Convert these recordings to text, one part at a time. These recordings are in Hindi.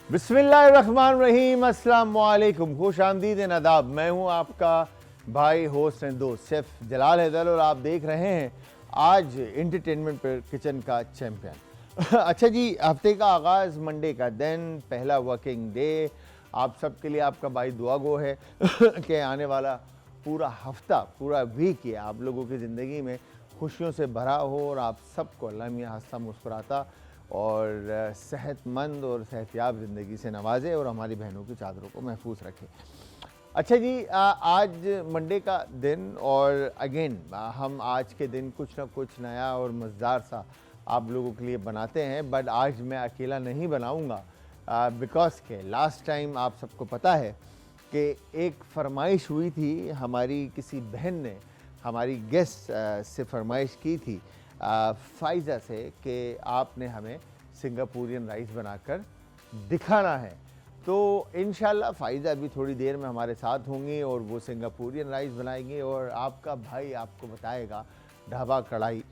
बिस्मिल्लाहिर्रहमानिर्रहीम, अस्सलाम वालेकुम, खुश आमदीद नदाब। मैं हूँ आपका भाई, होस्ट एंड दोस्त शेफ़ जलाल हैदर और आप देख रहे हैं आज एंटरटेनमेंट पर किचन का चैम्पियन। अच्छा जी, हफ्ते का आगाज़, मंडे का दिन, पहला वर्किंग डे। आप सब के लिए आपका भाई दुआ गो है कि आने वाला पूरा हफ्ता, पूरा वीक ये आप लोगों की ज़िंदगी में खुशियों से भरा हो और आप सबको अल्लाह मियां हंसता मुस्कुराता और सेहतमंद और सेहतियाब ज़िंदगी से नवाजे और हमारी बहनों की चादरों को महफूज रखे। अच्छा जी, आज मंडे का दिन और अगेन हम आज के दिन कुछ ना कुछ नया और मज़ेदार सा आप लोगों के लिए बनाते हैं। बट आज मैं अकेला नहीं बनाऊंगा बिकॉज़ के लास्ट टाइम आप सबको पता है कि एक फरमाइश हुई थी, हमारी किसी बहन ने हमारी गेस्ट से फरमाइश की थी फ़ाइज़ा से कि आपने हमें सिंगापुरियन राइस बनाकर दिखाना है। तो इंशाल्लाह फ़ाइज़ा अभी थोड़ी देर में हमारे साथ होंगी और वो सिंगापुरियन राइस बनाएंगी और आपका भाई आपको बताएगा ढाबा कढ़ाई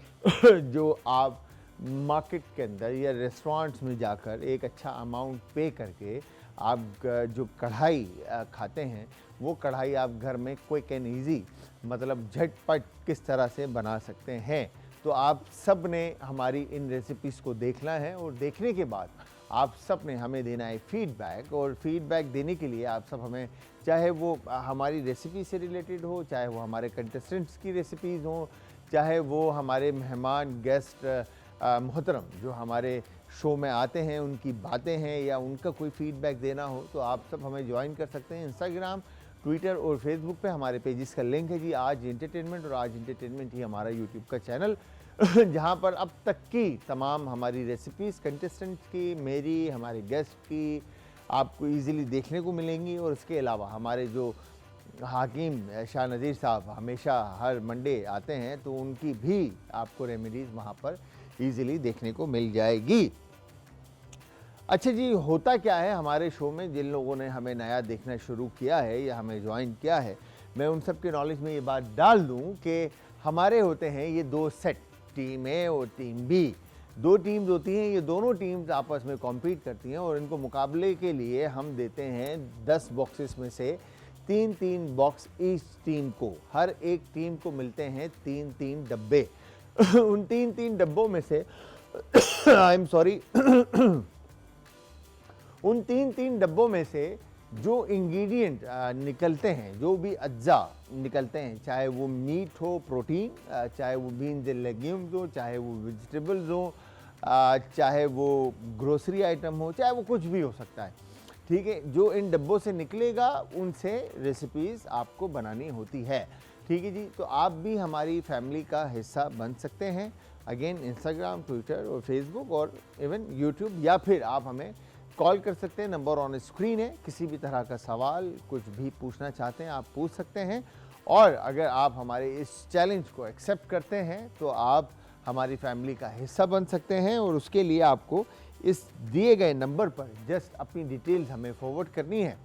जो आप मार्केट के अंदर या रेस्टोरेंट्स में जाकर एक अच्छा अमाउंट पे करके आप जो कढ़ाई खाते हैं, वो कढ़ाई आप घर में क्विक एंड ईजी, मतलब झटपट किस तरह से बना सकते हैं। तो आप सब ने हमारी इन रेसिपीज़ को देखना है और देखने के बाद आप सब ने हमें देना है फीडबैक। और फीडबैक देने के लिए आप सब हमें, चाहे वो हमारी रेसिपी से रिलेटेड हो, चाहे वो हमारे कंटेस्टेंट्स की रेसिपीज़ हों, चाहे वो हमारे मेहमान गेस्ट मोहतरम जो हमारे शो में आते हैं उनकी बातें हैं, या उनका कोई फीडबैक देना हो, तो आप सब हमें ज्वाइन कर सकते हैं इंस्टाग्राम, ट्विटर और फेसबुक पे। हमारे पेजेस का लिंक है जी आज एंटरटेनमेंट, और आज एंटरटेनमेंट ही हमारा यूट्यूब का चैनल जहाँ पर अब तक की तमाम हमारी रेसिपीज़ कंटेस्टेंट्स की, मेरी, हमारे गेस्ट की आपको इजीली देखने को मिलेंगी। और इसके अलावा हमारे जो हाकिम शाह नज़ीर साहब हमेशा हर मंडे आते हैं, तो उनकी भी आपको रेमेडीज़ वहाँ पर ईज़िली देखने को मिल जाएगी। अच्छा जी, होता क्या है हमारे शो में, जिन लोगों ने हमें नया देखना शुरू किया है या हमें ज्वाइन किया है, मैं उन सब के नॉलेज में ये बात डाल दूं कि हमारे होते हैं ये दो सेट, टीम ए और टीम बी। दो टीम्स होती हैं, ये दोनों टीम्स आपस में कॉम्पीट करती हैं और इनको मुकाबले के लिए हम देते हैं 10 बॉक्सेस में से 3-3 बॉक्स ईच टीम को। हर एक टीम को मिलते हैं 3-3 डब्बे। उन 3-3 डब्बों में से आई एम सॉरी उन 3-3 डब्बों में से जो इंग्रेडिएंट निकलते हैं, जो भी अज्जा निकलते हैं, चाहे वो मीट हो, प्रोटीन, चाहे वो बीन्स एंड लेग्यूम्स हो, चाहे वो वेजिटेबल्स हो, चाहे वो ग्रोसरी आइटम हो, चाहे वो कुछ भी हो सकता है, ठीक है। जो इन डब्बों से निकलेगा उनसे रेसिपीज़ आपको बनानी होती है, ठीक है जी। तो आप भी हमारी फैमिली का हिस्सा बन सकते हैं। अगेन इंस्टाग्राम, ट्विटर और फेसबुक और इवन यूट्यूब, या फिर आप हमें कॉल कर सकते हैं, नंबर ऑन स्क्रीन है। किसी भी तरह का सवाल, कुछ भी पूछना चाहते हैं आप पूछ सकते हैं। और अगर आप हमारे इस चैलेंज को एक्सेप्ट करते हैं तो आप हमारी फैमिली का हिस्सा बन सकते हैं। और उसके लिए आपको इस दिए गए नंबर पर जस्ट अपनी डिटेल्स हमें फॉरवर्ड करनी है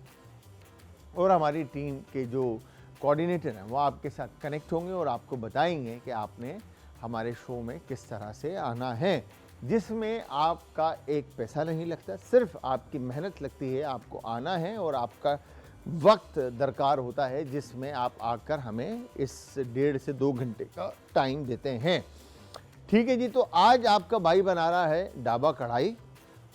और हमारी टीम के जो कोऑर्डिनेटर हैं वो आपके साथ कनेक्ट होंगे और आपको बताएंगे कि आपने हमारे शो में किस तरह से आना है, जिसमें आपका एक पैसा नहीं लगता, सिर्फ आपकी मेहनत लगती है। आपको आना है और आपका वक्त दरकार होता है, जिसमें आप आकर हमें इस 1.5 से 2 घंटे का टाइम देते हैं, ठीक है जी। तो आज आपका भाई बना रहा है ढाबा कढ़ाई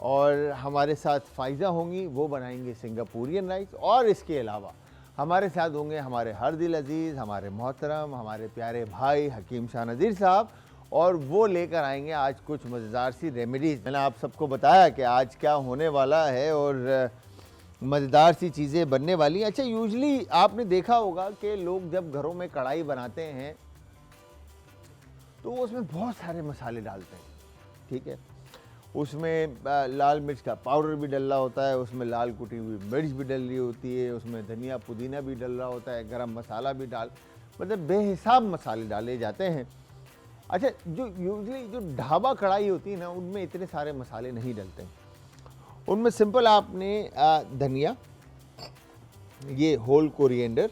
और हमारे साथ फ़ाइज़ा होंगी, वो बनाएंगे सिंगापुरियन राइस। और इसके अलावा हमारे साथ होंगे हमारे हर दिल अजीज़, हमारे मोहतरम, हमारे प्यारे भाई हकीम शाह नज़ीर साहब, और वो लेकर आएंगे आज कुछ मज़ेदार सी रेमेडीज़। मैंने आप सबको बताया कि आज क्या होने वाला है और मज़ेदार सी चीज़ें बनने वाली हैं। अच्छा, यूजुअली आपने देखा होगा कि लोग जब घरों में कढ़ाई बनाते हैं तो उसमें बहुत सारे मसाले डालते हैं, ठीक है। उसमें लाल मिर्च का पाउडर भी डल रहा होता है, उसमें लाल कुटी हुई मिर्च भी डल रही होती है, उसमें धनिया पुदीना भी डल रहा होता है, गरम मसाला भी मतलब बेहिसाब मसाले डाले जाते हैं। अच्छा, जो यूजुअली जो ढाबा कढ़ाई होती है ना, उनमें इतने सारे मसाले नहीं डलते हैं। उनमें सिंपल आपने धनिया, ये होल कोरिएंडर,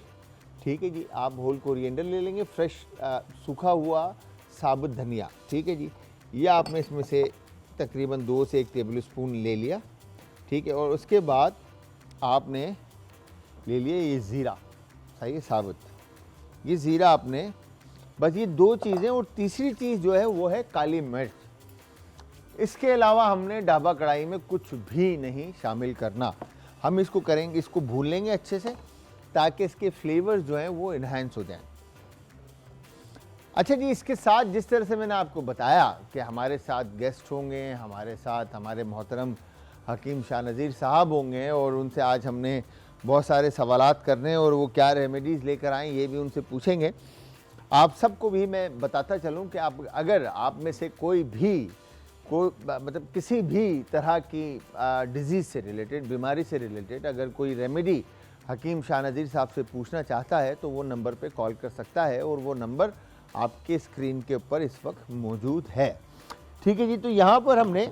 ठीक है जी, आप होल कोरिएंडर ले लेंगे, फ्रेश सूखा हुआ साबुत धनिया, ठीक है जी। ये आपने इसमें से तकरीबन 2 से 1 टेबल स्पून ले लिया। ठीक है। और उसके बाद आपने ले लिए ये ज़ीरा, सही है, साबुत। ये ज़ीरा आपने, बस ये 2 चीज़ें, और तीसरी चीज़ जो है वो है काली मिर्च। इसके अलावा हमने ढाबा कढ़ाई में कुछ भी नहीं शामिल करना। हम इसको करेंगे, इसको भून लेंगे अच्छे से ताकि इसके फ्लेवर्स जो हैं वो इन्हांस हो जाएं। अच्छा जी, इसके साथ जिस तरह से मैंने आपको बताया कि हमारे साथ गेस्ट होंगे, हमारे साथ हमारे मोहतरम हकीम शाह नज़ीर साहब होंगे, और उनसे आज हमने बहुत सारे सवालात करने, और वो क्या रेमेडीज़ लेकर आएँ ये भी उनसे पूछेंगे। आप सबको भी मैं बताता चलूँ कि आप, अगर आप में से कोई मतलब किसी भी तरह की डिजीज़ से रिलेटेड, बीमारी से रिलेटेड अगर कोई रेमेडी हकीम शाह नज़ीर साहब से पूछना चाहता है तो वो नंबर पे कॉल कर सकता है, और वो नंबर आपके स्क्रीन के ऊपर इस वक्त मौजूद है। ठीक है जी। तो यहाँ पर हमने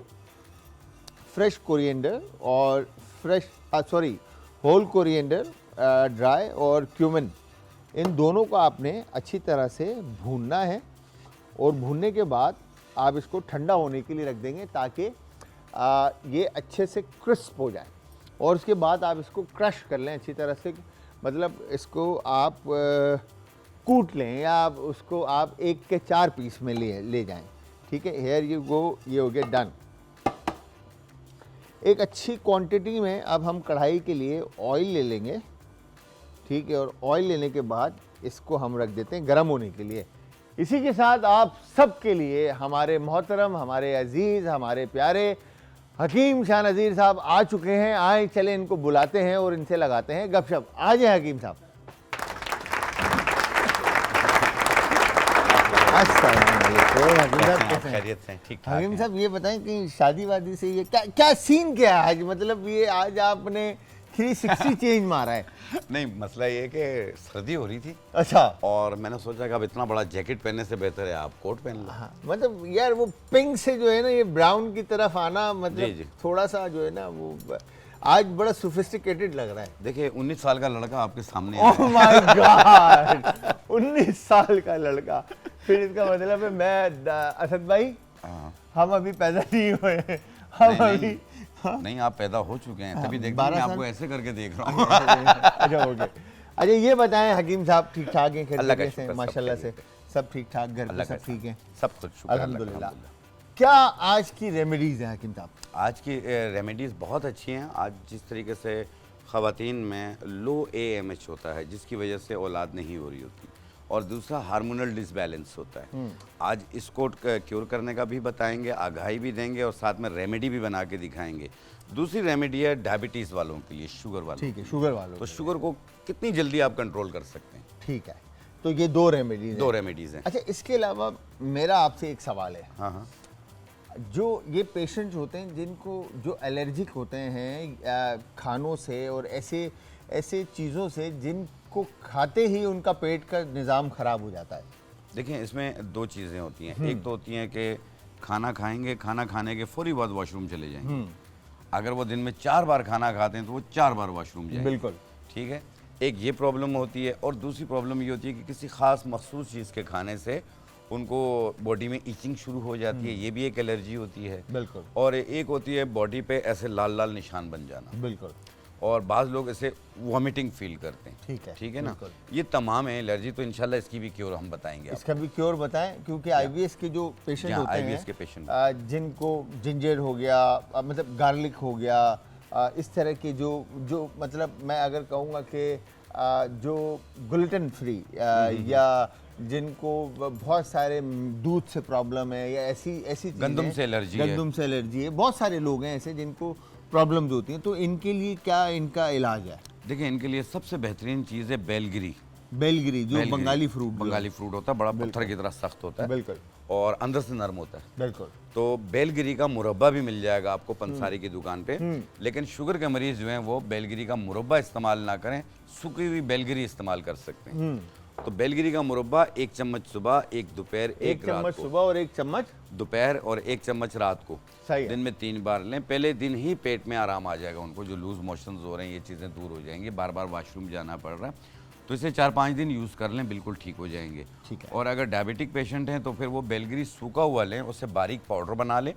फ्रेश कोरिएंडर और होल कोरिएंडर ड्राई और क्यूमिन, इन दोनों को आपने अच्छी तरह से भूनना है, और भूनने के बाद आप इसको ठंडा होने के लिए रख देंगे ताकि ये अच्छे से क्रिस्प हो जाए। और उसके बाद आप इसको क्रश कर लें अच्छी तरह से, मतलब इसको आप कूट लें, या उसको आप 1 के 4 पीस में ले जाएं। ठीक है, हेयर यू गो, ये हो गया डन। एक अच्छी क्वांटिटी में अब हम कढ़ाई के लिए ऑयल ले लेंगे। ठीक है, और ऑयल लेने के बाद इसको हम रख देते हैं गर्म होने के लिए। इसी के साथ आप सबके लिए हमारे मोहतरम, हमारे अजीज़, हमारे प्यारे हकीम शाह नज़ीर साहब आ चुके हैं। आए, चले इनको बुलाते हैं और इनसे लगाते हैं गपशप। आ जाए हकीम साहब। हकीम साहब ये बताएं कि शादी वादी से ये क्या सीन क्या है आज, मतलब ये आज आपने 360 चेंज मारा है। नहीं, मसला ये है कि सर्दी हो रही थी। अच्छा। और मैंने सोचा कि अब इतना बड़ा जैकेट पहनने से बेहतर है आप कोट पहन लो। हाँ, मतलब यार वो पिंक से जो है ना ये ब्राउन की तरफ आना, मतलब जी, जी। थोड़ा सा जो है ना वो आज बड़ा सोफिस्टिकेटेड लग रहा है। देखिए 19 साल का लड़का आपके सामने ओह माय गॉड, 19 साल का लड़का, फिर इसका मतलब है मैं असद भाई, हम अभी पैदा नहीं हुए, हम अभी नहीं, आप पैदा हो चुके हैं, तभी देखते हैं, आपको ऐसे करके देख रहा हूँ। अच्छा हो गया। अच्छा ये बताएं हकीम साहब, ठीक ठाक हैं, खैरियत से, माशाल्लाह से सब ठीक ठाक, घर पे सब ठीक हैं? सब कुछ शुक्र अल्हम्दुलिल्लाह। क्या आज की रेमेडीज़ हैं हकीम साहब? आज की रेमेडीज़ बहुत अच्छी हैं। आज जिस तरीके से ख़वातीन में लो AMH होता है जिसकी वजह से औलाद नहीं हो रही होती, और दूसरा हार्मोनल डिसबैलेंस होता है, आज इसको क्योर करने का भी बताएंगे, आगाही भी देंगे, और साथ में रेमेडी भी बना के दिखाएंगे। दूसरी रेमेडी है डायबिटीज़ वालों के लिए, शुगर वालों। ठीक है, शुगर वालों तो शुगर को कितनी जल्दी आप कंट्रोल कर सकते हैं। ठीक है, तो ये 2 रेमेडीज़ हैं। अच्छा, इसके अलावा मेरा आपसे एक सवाल है। हाँ हाँ। जो ये पेशेंट्स होते हैं जिनको जो एलर्जिक होते हैं खानों से और ऐसे चीज़ों से जिनको खाते ही उनका पेट का निज़ाम ख़राब हो जाता है। देखिए इसमें 2 चीज़ें होती हैं। एक तो होती हैं कि खाना खाएंगे, खाना खाने के फौरी बाद वॉशरूम चले जाएंगे। अगर वो दिन में 4 बार खाना खाते हैं तो वो 4 बार वॉशरूम जाएंगे। बिल्कुल ठीक है, एक ये प्रॉब्लम होती है। और दूसरी प्रॉब्लम ये होती है कि किसी ख़ास मखसूस चीज़ के खाने से उनको बॉडी में ईचिंग शुरू हो जाती है, ये भी एक एलर्जी होती है। बिल्कुल। और एक होती है बॉडी पे ऐसे लाल लाल निशान बन जाना। बिल्कुल। और बाज़ लोग ऐसे वॉमिटिंग फील करते हैं। ठीक है ना, ये तमाम है एलर्जी। तो इंशाल्लाह इसकी भी क्योर हम बताएंगे। इसका भी क्योर बताएं, क्योंकि IBS के जो पेशेंट होते हैं, IBS के पेशेंट जिनको जिंजर हो गया, मतलब गार्लिक हो गया, इस तरह के जो मतलब मैं अगर कहूँगा कि जो ग्लूटेन फ्री या जिनको बहुत सारे दूध से प्रॉब्लम है या ऐसी गंदम से एलर्जी है, बहुत सारे लोग हैं ऐसे जिनको प्रॉब्लम्स होती हैं, तो इनके लिए क्या इनका इलाज है? देखिए इनके लिए सबसे बेहतरीन चीज़ है बेलगिरी जो बंगाली फ्रूट होता है, बड़ा पत्थर की तरह सख्त होता है। बिल्कुल। और अंदर से नरम होता है। बिल्कुल। तो बेलगिरी का मुरब्बा भी मिल जाएगा आपको पंसारी की दुकान पे। लेकिन शुगर के मरीज जो हैं वो बेलगिरी का मुरब्बा इस्तेमाल ना करें, सूखी हुई बेलगिरी इस्तेमाल कर सकते हैं। तो बेलगिरी का मुरब्बा 1 चम्मच सुबह, 1 दोपहर, 1 चम्मच सुबह और 1 चम्मच दोपहर, और 1 चम्मच रात को। सही है। दिन में 3 बार लें। पहले दिन ही पेट में आराम आ जाएगा उनको, जो लूज मोशंस हो रहे हैं ये चीज़ें दूर हो जाएंगी, बार बार वॉशरूम जाना पड़ रहा है। तो इसे 4-5 दिन यूज़ कर लें, बिल्कुल ठीक हो जाएंगे। ठीक है। और अगर डायबिटिक पेशेंट हैं तो फिर वो बेलगिरी सूखा हुआ लें, उससे बारीक पाउडर बना लें,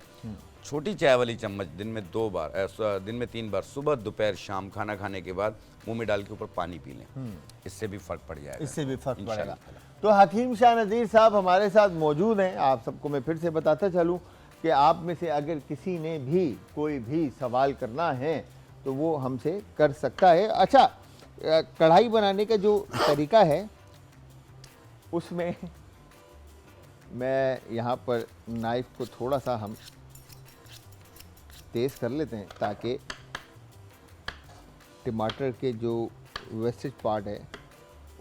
छोटी चाय वाली चम्मच दिन में 2 बार दिन में 3 बार, सुबह दोपहर शाम खाना खाने के बाद मुंह में डाल के ऊपर पानी पी लें। इससे भी फर्क पड़ जाएगा, इससे भी फर्क पड़ेगा। इंशाल्लाह। तो हकीम शाह नज़ीर साहब हमारे साथ मौजूद हैं। आप सबको मैं फिर से बताता चलूं कि आप में से अगर किसी ने भी कोई भी सवाल करना है तो वो हमसे कर सकता है। अच्छा, कढ़ाई बनाने का जो तरीका है उसमें मैं यहाँ पर नाइफ को थोड़ा सा हम तेज़ कर लेते हैं ताकि टमाटर के जो वेस्टेज पार्ट है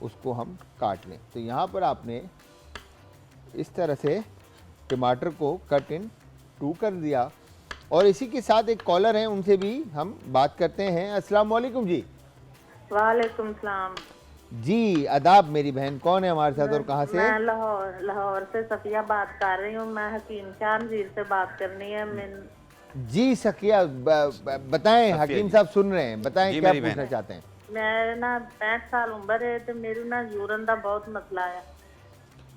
उसको हम काट लें। तो यहाँ पर आपने इस तरह से टमाटर को कट इन 2 कर दिया। और इसी के साथ एक कॉलर हैं, उनसे भी हम बात करते हैं। अस्सलाम वालेकुम जी। वालेकुम सलाम जी आदाब मेरी बहन, कौन है हमारे साथ और कहाँ से? मैं लाहौर से सफिया बात कर रही हूँ। मैं हकीम शाह नज़ीर से बात करनी है। जी सकिया, बताएं, हकीम साहब सुन रहे हैं, बताएं जी क्या मेरी पूछना बहन। चाहते हैं? मैं ना 65 साल उम्र है तो मेरी ना यूरन का बहुत मसला है।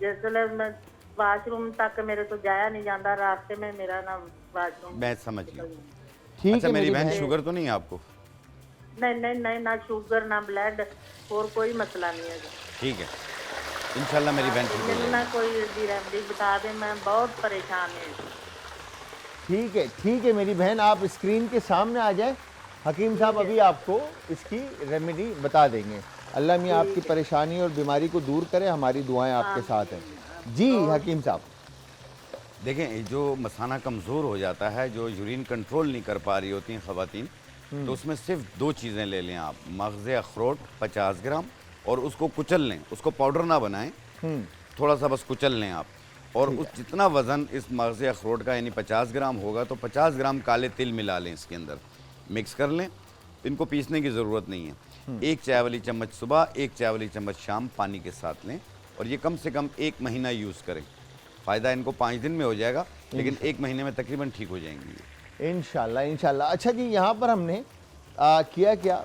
जिसले मैं वाशरूम तक मेरे तो जाया नहीं जाता, रास्ते में मेरा ना वाशरूम। मैं समझ गया। ठीक अच्छा है मेरी बहन, बहन। शुगर तो नहीं है आपको? नहीं नहीं नहीं, ना शुगर ना ब्लड और कोई मसला नहीं है। ठीक है, इंशाल्लाह मेरी बहन ठीक हो मेरे जाएगी। ना कोई रेमेडी बता दें, मैं बहुत परेशान हूँ। ठीक है मेरी बहन, आप स्क्रीन के सामने आ जाएं, हकीम साहब अभी आपको इसकी रेमेडी बता देंगे। अल्लाह मियाँ आपकी परेशानी और बीमारी को दूर करे, हमारी दुआएं आपके साथ हैं। जी हकीम साहब। देखें, जो मसाना कमज़ोर हो जाता है, जो यूरिन कंट्रोल नहीं कर पा रही होती हैं ख़वातीन, तो उसमें सिर्फ 2 चीज़ें ले लें आप। मगज़ अखरोट 50 ग्राम और उसको कुचल लें, उसको पाउडर ना बनाएं, थोड़ा सा बस कुचल लें आप। और उस जितना वज़न इस मगज़ अखरोट का यानी 50 ग्राम होगा तो 50 ग्राम काले तिल मिला लें इसके अंदर, मिक्स कर लें। इनको पीसने की ज़रूरत नहीं है। 1 चाय वाली चम्मच सुबह, 1 चाय वाली चम्मच शाम पानी के साथ लें और ये कम से कम 1 महीना यूज़ करें। फ़ायदा इनको 5 दिन में हो जाएगा, लेकिन 1 महीने में तकरीबन ठीक हो जाएंगी ये। इंशाल्लाह इंशाल्लाह। अच्छा जी, यहाँ पर हमने किया क्या,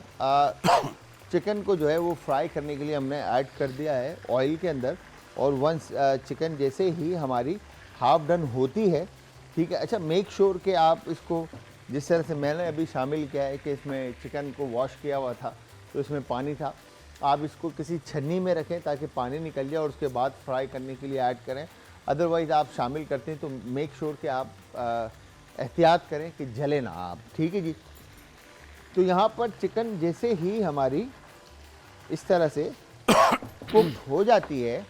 चिकन को जो है वो फ्राई करने के लिए हमने ऐड कर दिया है ऑयल के अंदर। और वंस चिकन जैसे ही हमारी हाफ डन होती है, ठीक है। अच्छा, मेक श्योर कि आप इसको जिस तरह से मैंने अभी शामिल किया है कि इसमें चिकन को वॉश किया हुआ था तो इसमें पानी था, आप इसको किसी छन्नी में रखें ताकि पानी निकल जाए और उसके बाद फ्राई करने के लिए ऐड करें। अदरवाइज़ आप शामिल करते हैं तो मेक श्योर कि आप एहतियात करें कि जले ना आप, ठीक है जी। तो यहाँ पर चिकन जैसे ही हमारी इस तरह से कुक हो जाती है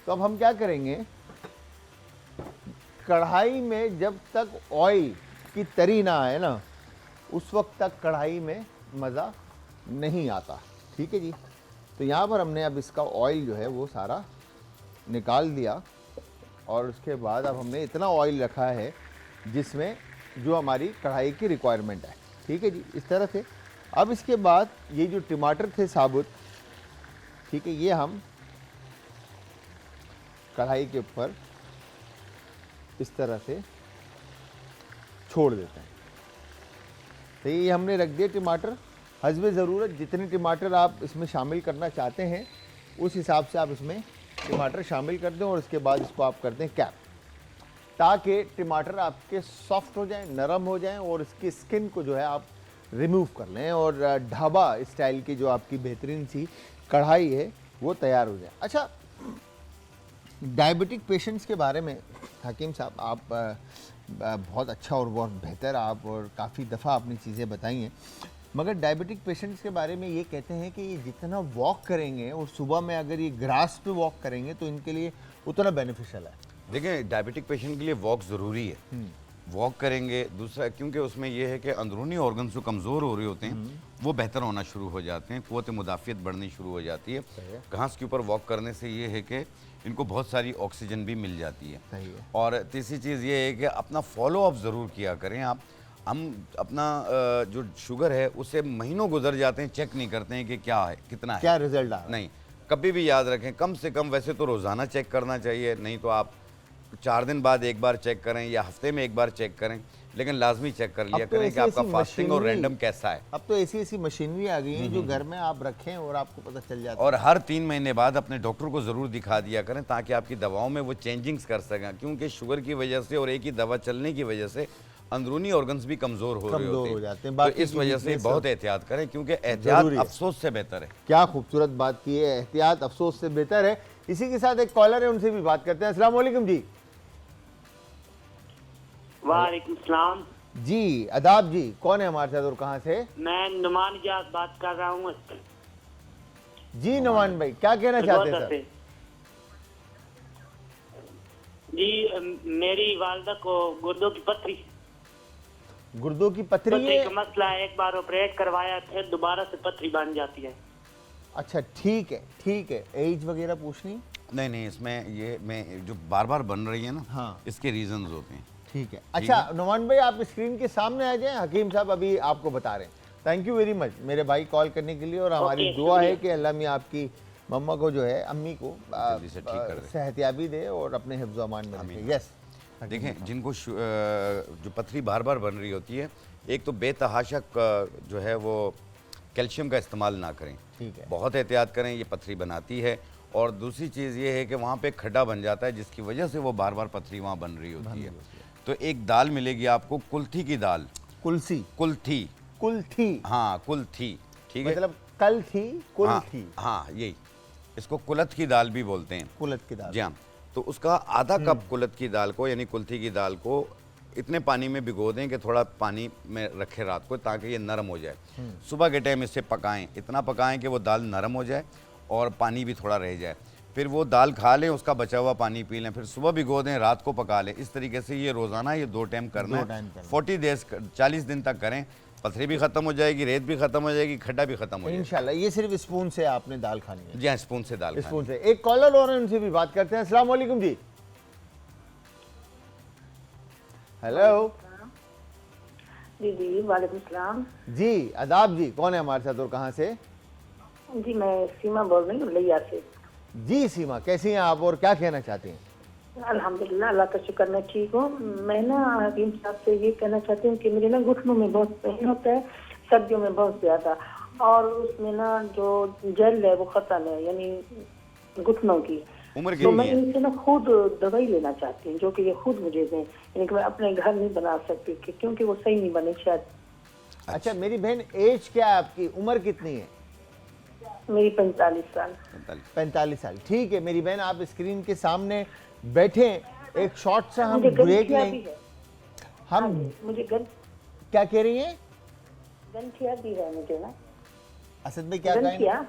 तो अब हम क्या करेंगे, कढ़ाई में जब तक ऑयल की तरी ना आए ना उस वक्त तक कढ़ाई में मज़ा नहीं आता, ठीक है जी। तो यहाँ पर हमने अब इसका ऑयल जो है वो सारा निकाल दिया और उसके बाद अब हमने इतना ऑयल रखा है जिसमें जो हमारी कढ़ाई की रिक्वायरमेंट है, ठीक है जी, इस तरह से। अब इसके बाद ये जो टमाटर थे साबुत, ठीक है, ये हम कढ़ाई के ऊपर इस तरह से छोड़ देते हैं। तो ये हमने रख दिए टमाटर। हस्बे ज़रूरत जितने टमाटर आप इसमें शामिल करना चाहते हैं उस हिसाब से आप इसमें टमाटर शामिल कर दें और उसके बाद इसको आप कर दें कैप, ताकि टमाटर आपके सॉफ्ट हो जाएं, नरम हो जाएं और इसकी स्किन को जो है आप रिमूव कर लें और ढाबा स्टाइल की जो आपकी बेहतरीन सी कढ़ाई है वो तैयार हो जाए। अच्छा, डायबिटिक पेशेंट्स के बारे में हकीम साहब आप बहुत अच्छा और बहुत बेहतर आप और काफ़ी दफ़ा आपने चीज़ें बताई हैं, मगर डायबिटिक पेशेंट्स के बारे में ये कहते हैं कि ये जितना वॉक करेंगे और सुबह में अगर ये ग्रास पे वॉक करेंगे तो इनके लिए उतना बेनिफिशियल है। देखिए, डायबिटिक पेशेंट के लिए वॉक ज़रूरी है। वॉक करेंगे, दूसरा क्योंकि उसमें यह है कि अंदरूनी ऑर्गन्स जो कमज़ोर हो रहे होते हैं वो बेहतर होना शुरू हो जाते हैं, क़ुव्वत मुदाफ़ियत बढ़नी शुरू हो जाती है। घास के ऊपर वॉक करने से ये है कि इनको बहुत सारी ऑक्सीजन भी मिल जाती है। सही है। और तीसरी चीज़ ये है कि अपना फॉलो अप ज़रूर किया करें आप। हम अपना जो शुगर है उससे महीनों गुजर जाते हैं, चेक नहीं करते हैं कि क्या है, कितना है, क्या रिजल्ट आ रहा है। नहीं, कभी भी याद रखें, कम से कम वैसे तो रोज़ाना चेक करना चाहिए, नहीं तो आप 4 दिन बाद एक बार चेक करें या हफ्ते में एक बार चेक करें, लेकिन लाजमी चेक कर लिया अब तो करें कि आपका ऐसी फास्टिंग और मशीनरी- रैंडम कैसा है। अब तो ऐसी मशीनरी आ गई है जो घर में आप रखें और आपको पता चल जाता है। और हर 3 महीने बाद अपने डॉक्टर को ज़रूर दिखा दिया करें ताकि आपकी दवाओं में वो चेंजिंग्स कर सकें, क्योंकि शुगर की वजह से और एक ही दवा चलने की वजह से अंदरूनी ऑर्गन्स भी कमजोर हो रहे कमजोर होते हो हैं। जाते हैं। तो बाकी इस की वजह से weakness बहुत एहतियात करें, क्योंकि एहतियात जरूरी है। अफसोस से बेहतर है। क्या खूबसूरत बात की है, एहतियात अफसोस से बेहतर है। इसी के साथ एक कॉलर है, उनसे भी बात करते हैं। अस्सलाम वालेकुम जी। वालेकुम सलाम। जी अदाब जी, कौन है हमारे साथ और कहाँ से? मैं नुमान इजाज बात कर रहा हूँ जी नुमान भाई, क्या कहना चाहते हैं सरगोदा सर? से। जी मेरी वालदा को गुर्दों की पथरी गुर्दों की पथरी है? का मसला है। एक बार ऑपरेट करवाया, फिर दोबारा से पथरी बन जाती है। अच्छा ठीक है, ठीक है। एज वगैरह पूछनी? नहीं नहीं, इसमें ये मैं जो बार बार बन रही है ना, हाँ। इसके रीजंस होते हैं। ठीक है। अच्छा नुमान भाई, आप स्क्रीन के सामने आ जाएं, हकीम साहब अभी आपको बता रहे हैं। थैंक यू वेरी मच मेरे भाई कॉल करने के लिए, और हमारी ओके, दुआ है शुक्रिया। कि अल्लाह मियां आपकी मम्मा को जो है, अम्मी को जल्दी से ठीक कर दे। सेहतियाबी दे और अपने हिफ्ज़ व अमान में रखे। यस देखें, जिनको जो पथरी बार बार बन रही होती है, एक तो बेतहाशक जो है वो कैल्शियम का इस्तेमाल ना करें। ठीक है। बहुत एहतियात करें, ये पथरी बनाती है। और दूसरी चीज़ ये है कि वहाँ पे खड्डा बन जाता है, जिसकी वजह से वो बार बार पथरी वहाँ बन रही होती है। तो एक दाल मिलेगी आपको, कुल्थी की दाल। कुलसी, कुल्थी, कुल्थी, हाँ कुल्थी, ठीक है। मतलब कल थी, कुल हाँ, थी, हाँ यही, इसको कुलत की दाल भी बोलते हैं। कुलत की दाल। जी हाँ। तो उसका आधा कप कुलत की दाल को, यानी कुल्थी की दाल को इतने पानी में भिगो दें कि थोड़ा पानी में रखें रात को, ताकि ये नरम हो जाए। सुबह के टाइम इसे पकाएं, इतना पकाएं कि वो दाल नरम हो जाए और पानी भी थोड़ा रह जाए। फिर वो दाल खा लें, उसका बचा हुआ पानी पी लें, फिर सुबह भिगो दें, रात को पका लें। इस तरीके से ये रोज़ाना ये 2 टाइम करना है। 40 डेज 40 दिन तक करें, पथरी भी खत्म हो जाएगी, रेत भी खत्म हो जाएगी, खड्डा भी खत्म हो जाएगा। इंशाल्लाह। ये सिर्फ स्पून से आपने दाल खानी है? जी हाँ, स्पून से दाल खानी। स्पून से। एक कॉलर और है, उनसे भी बात करते हैं। अस्सलाम वालेकुम जी। हेलो जी वालेकुम सलाम। जी अदाब जी, कौन है हमारे साथ और कहाँ से? जी मैं सीमा बोल रही हूँ लिया से। जी सीमा, कैसी हैं आप और क्या कहना चाहती हैं? अल्हम्दुलिल्लाह, अल्लाह का शुक्र, मैं ठीक हूँ। मैं ना हकीम साहब से ये कहना चाहती हूँ कि मुझे ना घुटनों में बहुत पेन होता है, सर्दियों में बहुत ज्यादा, और उसमें ना जो जेल है वो खत्म है, यानी घुटनों की। उम्र तो मैं कितनी है? इनसे ना खुद दवाई लेना चाहती हूँ, जो कि ये खुद मुझे दें, यानी कि मैं अपने घर नहीं बना सकती क्योंकि वो सही नहीं बने शायद। अच्छा मेरी बहन, एज क्या है आपकी, उम्र कितनी है? मेरी 45 साल। 45 साल। ठीक है मेरी बहन, आप स्क्रीन के सामने बैठे, एक शॉर्ट सा हम मुझे ब्रेक गंठिया भी लें। है। हम मुझे क्या कह रही हैं? गंठिया भी है मुझे ना। असद भाई क्या कहें? गंठिया,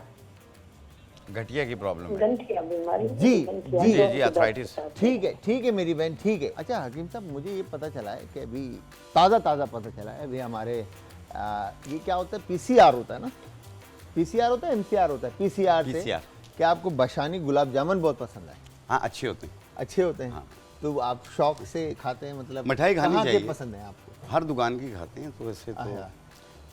गठिया की प्रॉब्लम है। गंठिया बीमारी। जी, गंठिया जी, जो जी, आर्थराइटिस। ठीक है मेरी बहन, ठीक है। अच्छा हकीम साहब, मुझे ये पता चला है कि अभी ताज़ा पता चला है, अभी हमारे ये क्या होता है, पीसीआर होता है ना, पीसीआर होता है, एमसीआर होता है, पीसीआर से PCR। क्या आपको बशानी गुलाब जामुन बहुत पसंद है? हाँ, अच्छे होते हैं। अच्छे होते हैं। हाँ। तो आप शौक से खाते हैं, मतलब मिठाई खानी कहाँ के चाहिए। पसंद है आपको? हर दुकान की खाते हैं, तो वैसे तो अच्छा।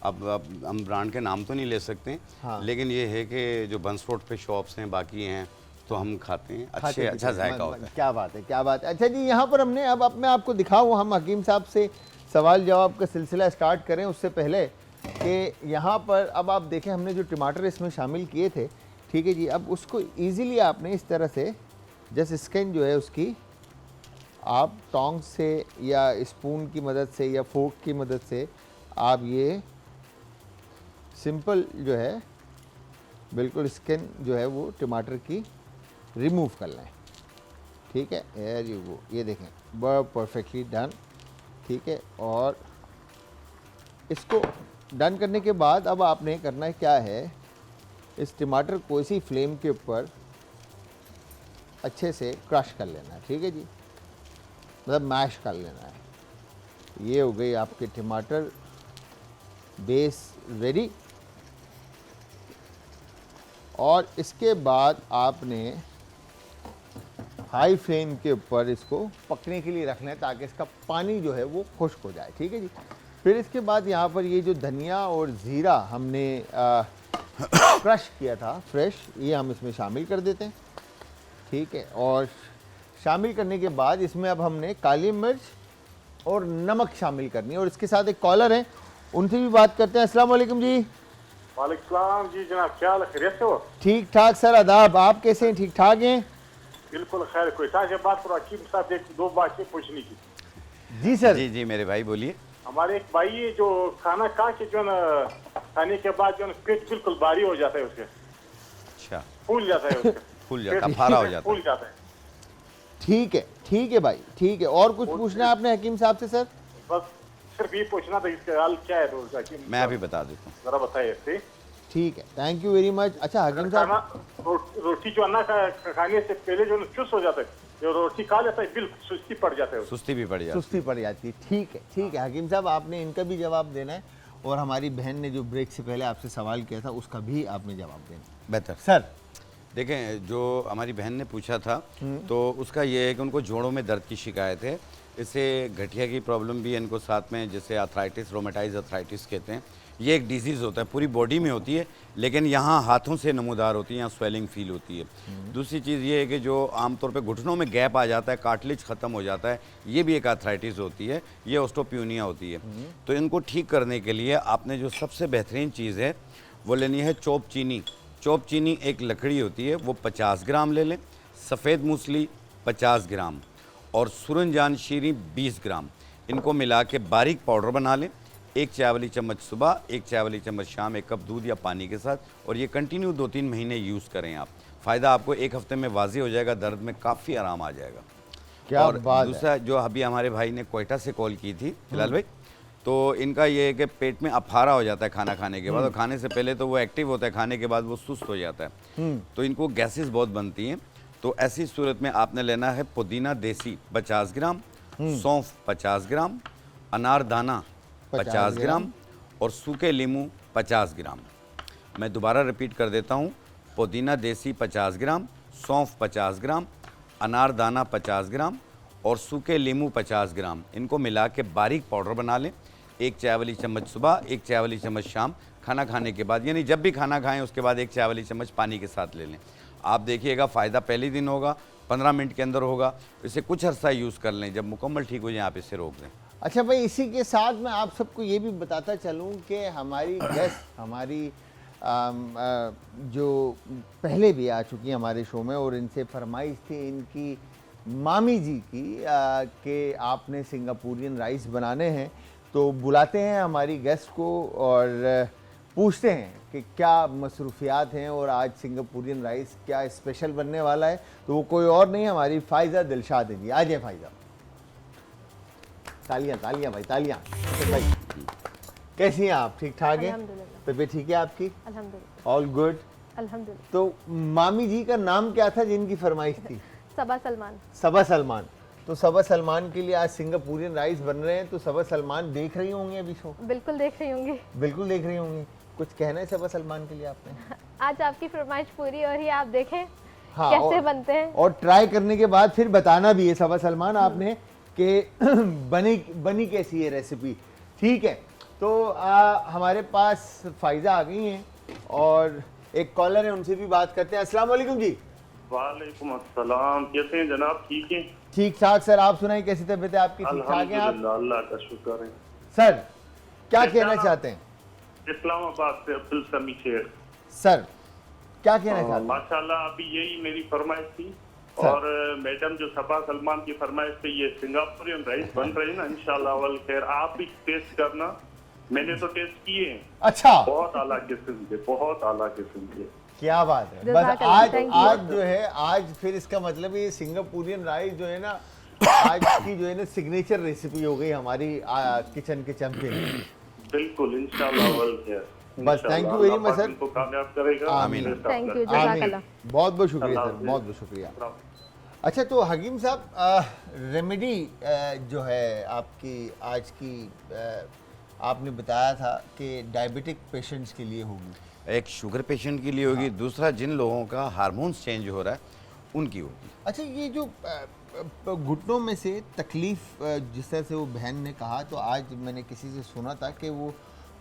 अब हम ब्रांड के नाम तो नहीं ले सकते, हाँ। लेकिन ये है कि जो बंस रोड पे शॉप्स हैं, बाकी हैं, तो हम खाते हैं। खाते अच्छे, पीते अच्छा हैं। जायका होता है। क्या बात है, क्या बात है। अच्छा जी, यहाँ पर हमने अब मैं आपको दिखाऊँ, हम हकीम साहब से सवाल जवाब का सिलसिला स्टार्ट करें उससे पहले कि यहाँ पर अब आप देखें, हमने जो टमाटर इसमें शामिल किए थे, ठीक है जी, अब उसको ईज़िली आपने इस तरह से जस्ट स्किन जो है उसकी आप टोंग से या स्पून की मदद से या फोक की मदद से आप ये सिंपल जो है बिल्कुल स्किन जो है वो टमाटर की रिमूव कर लें। ठीक है, एयर यू गो, ये देखें बहुत परफेक्टली डन। ठीक है, और इसको डन करने के बाद अब आपने करना क्या है, इस टमाटर को इसी फ्लेम के ऊपर अच्छे से क्रश कर लेना है। ठीक है जी, मतलब मैश कर लेना है। ये हो गई आपके टमाटर बेस रेडी। और इसके बाद आपने हाई फ्लेम के ऊपर इसको पकने के लिए रखना है, ताकि इसका पानी जो है वो खुश्क हो जाए। ठीक है जी, फिर इसके बाद यहाँ पर ये जो धनिया और ज़ीरा हमने क्रश किया था फ्रेश, ये हम इसमें शामिल कर देते हैं। ठीक है, और शामिल करने के बाद इसमें अब हमने काली मिर्च और नमक शामिल करनी है। और इसके साथ एक कॉलर है, उनसे भी बात करते हैं। अस्सलाम वालेकुम जी। वालेकुम सलाम जी, जनाब क्या हाल है, खैरियत से हो? ठीक ठाक सर, आदाब, आप कैसे हैं? ठीक ठाक हैं? बिल्कुल खैर। कोई साहब बात करो, हकीम साहब एक दो बातें पूछनी थी। जी सर। जी जी मेरे भाई बोलिए। हमारे एक भाई है जो खाना खा के जो ना खाने के बाद जो ना पेट बिल्कुल भारी हो जाता है उसके, अच्छा, फूल जाता है उसके फूल जाता है, पेट फारा हो जाता फूल है। जाता है। ठीक है भाई, ठीक है। और कुछ पूछना है आपने हकीम साहब से सर? बस सिर्फ ये पूछना था इसका हाल क्या है रोज का, कि मैं अभी बता देता हूँ। जरा बताइए इससे। ठीक है, थैंक यू वेरी मच। अच्छा हकीम खाना साहब, रोटी जो अन्ना खाने से पहले जो ना चुस्त हो जाता है, जो रोटी खा लेता है बिल्कुल सुस्ती पड़ जाता है उसको। सुस्ती भी पड़ जाती है। सुस्ती पड़ जाती है। ठीक है हकीम साहब, आपने इनका भी जवाब देना है और हमारी बहन ने जो ब्रेक से पहले आपसे सवाल किया था उसका भी आपने जवाब देना है। बेहतर सर देखें, जो हमारी बहन ने पूछा था तो उसका ये है कि उनको जोड़ों में दर्द की शिकायत है। इससे गठिया की प्रॉब्लम भी है इनको साथ में, जैसे आर्थराइटिस, रोमेटाइज आर्थराइटिस कहते हैं। ये एक डिजीज़ होता है, पूरी बॉडी में होती है, लेकिन यहाँ हाथों से नमूदार होती है, यहाँ स्वेलिंग फील होती है। दूसरी चीज़ ये है कि जो आमतौर पे घुटनों में गैप आ जाता है, कार्टिलेज ख़त्म हो जाता है, ये भी एक आर्थराइटिस होती है, ये ऑस्टियोपिनिया होती है। तो इनको ठीक करने के लिए आपने जो सबसे बेहतरीन चीज़ है वो लेनी है चोप चीनी। चोप चीनी एक लकड़ी होती है, वो 50 ग्राम ले लें। सफ़ेद मूसली 50 ग्राम और सुरनजान शीरी 20 ग्राम, इनको मिला के बारीक पाउडर बना लें। 1 चाय वाली चम्मच सुबह, 1 चाय वाली चम्मच शाम, 1 कप दूध या पानी के साथ, और ये कंटिन्यू 2-3 महीने यूज़ करें आप। फ़ायदा आपको 1 हफ्ते में वाज़ेह हो जाएगा, दर्द में काफ़ी आराम आ जाएगा। क्या और बात है। दूसरा जो अभी हमारे भाई ने कोयटा से कॉल की थी फिलहाल भाई, तो इनका ये है कि पेट में अफारा हो जाता है खाना खाने के बाद, और खाने से पहले तो वो एक्टिव होता है, खाने के बाद वो सुस्त हो जाता है, तो इनको गैसेस बहुत बनती हैं। तो ऐसी सूरत में आपने लेना है पुदीना देसी 50 ग्राम, सौंफ 50 ग्राम, अनारदाना 50 ग्राम और सूखे लीमू 50 ग्राम। मैं दोबारा रिपीट कर देता हूँ, पुदीना देसी 50 ग्राम, सौंफ 50 ग्राम, अनारदाना 50 ग्राम और सूखे लीमू 50 ग्राम, इनको मिला के बारीक पाउडर बना लें। 1 चाय वाली चम्मच सुबह, 1 चाय वाली चम्मच शाम, खाना खाने के बाद, यानी जब भी खाना खाएं उसके बाद 1 चाय वाली चम्मच पानी के साथ ले लें। आप देखिएगा फ़ायदा पहले दिन होगा, 15 मिनट के अंदर होगा। इसे कुछ अर्सा यूज़ कर लें, जब मुकम्मल ठीक हो जाए आप इसे रोक दें। अच्छा भाई, इसी के साथ मैं आप सबको ये भी बताता चलूँ कि हमारी गेस्ट हमारी जो पहले भी आ चुकी हैं हमारे शो में, और इनसे फरमाइश थी इनकी मामी जी की कि आपने सिंगापुरियन राइस बनाने हैं, तो बुलाते हैं हमारी गेस्ट को और पूछते हैं कि क्या मसरूफियात हैं और आज सिंगापुरियन राइस क्या स्पेशल बनने वाला है। तो वो कोई और नहीं, हमारी फ़ाइज़ा दिलशाद है जी। आ जाए फ़ाइज़ा, तालियां तालियां भाई, तालियां। तो भाई कैसी हैं आप? ठीक ठाक हैं? अल्हम्दुलिल्लाह। तबीयत ठीक है आपकी? अल्हम्दुलिल्लाह। All good? अल्हम्दुलिल्लाह। तो मामी जी का नाम क्या था जिनकी फरमाइश थी? सबा सलमान। सबा सलमान। तो सबा सलमान के लिए आज सिंगापुरियन राइस बन रहे हैं, तो सबा सलमान देख रही होंगी अभी शो? बिल्कुल देख रही होंगी। बिल्कुल देख रही होंगी। कुछ कहना है सबा सलमान के लिए आपने? आज आपकी फरमाइश पूरी हो रही है, आप देखें हाँ, कैसे बनते हैं। और ट्राई करने के बाद फिर बताना भी है सबा सलमान आपने कि बनी कैसी है रेसिपी। ठीक है, तो हमारे पास फ़ाइज़ा आ गई हैं और एक कॉलर है, उनसे भी बात करते हैं। अस्सलाम वालेकुम जी। वालेकुम अस्सलाम, कैसे हैं जनाब? ठीक हैं? ठीक ठाक सर, आप सुनाइए कैसी तबीयत है आपकी? ठीक ठाक हैं आप? अल्हम्दुलिल्लाह, अल्लाह का शुक्र है। सर क्या कैसा कहना आप? चाहते हैं? इस्लामाबाद से अब्दुल समी शेर। सर क्या कहना चाहते हैं? माशाल्लाह, अभी यही मेरी फरमाइश थी। सर। और मैडम जो सबा सलमान की फरमाइश पे ये सिंगापुरियन राइस बन रही है ना, इंशाल्लाह अव्वल खैर आप भी टेस्ट करना। मैंने तो टेस्ट किए हैं, अच्छा, बहुत आला किस्म के, बहुत आला किस्म के। क्या बात है। बस जज़ाकल्लाह, आज thank you। आज जो है, आज फिर इसका मतलब ये सिंगापुरियन राइस जो है ना, आज की जो है ना सिग्नेचर रेसिपी हो गई हमारी किचन के चैंपियन। बिल्कुल इंशाल्लाह अव्वल खैर। बस thank you very much sir. इनको कामयाब करेगा। आमीन। थैंक यू, आमीन। जज़ाकल्लाह। बहुत बहुत शुक्रिया सर, अल्लाह बहुत बहुत शुक्रिया। अच्छा, तो हकीम साहब रेमेडी जो है आपकी आज की आपने बताया था कि डायबिटिक पेशेंट्स के लिए होगी। एक शुगर पेशेंट के लिए होगी, दूसरा जिन लोगों का हार्मोन्स चेंज हो रहा है उनकी होगी। अच्छा, ये जो घुटनों में से तकलीफ जिस तरह से वो बहन ने कहा, तो आज मैंने किसी से सुना था कि वो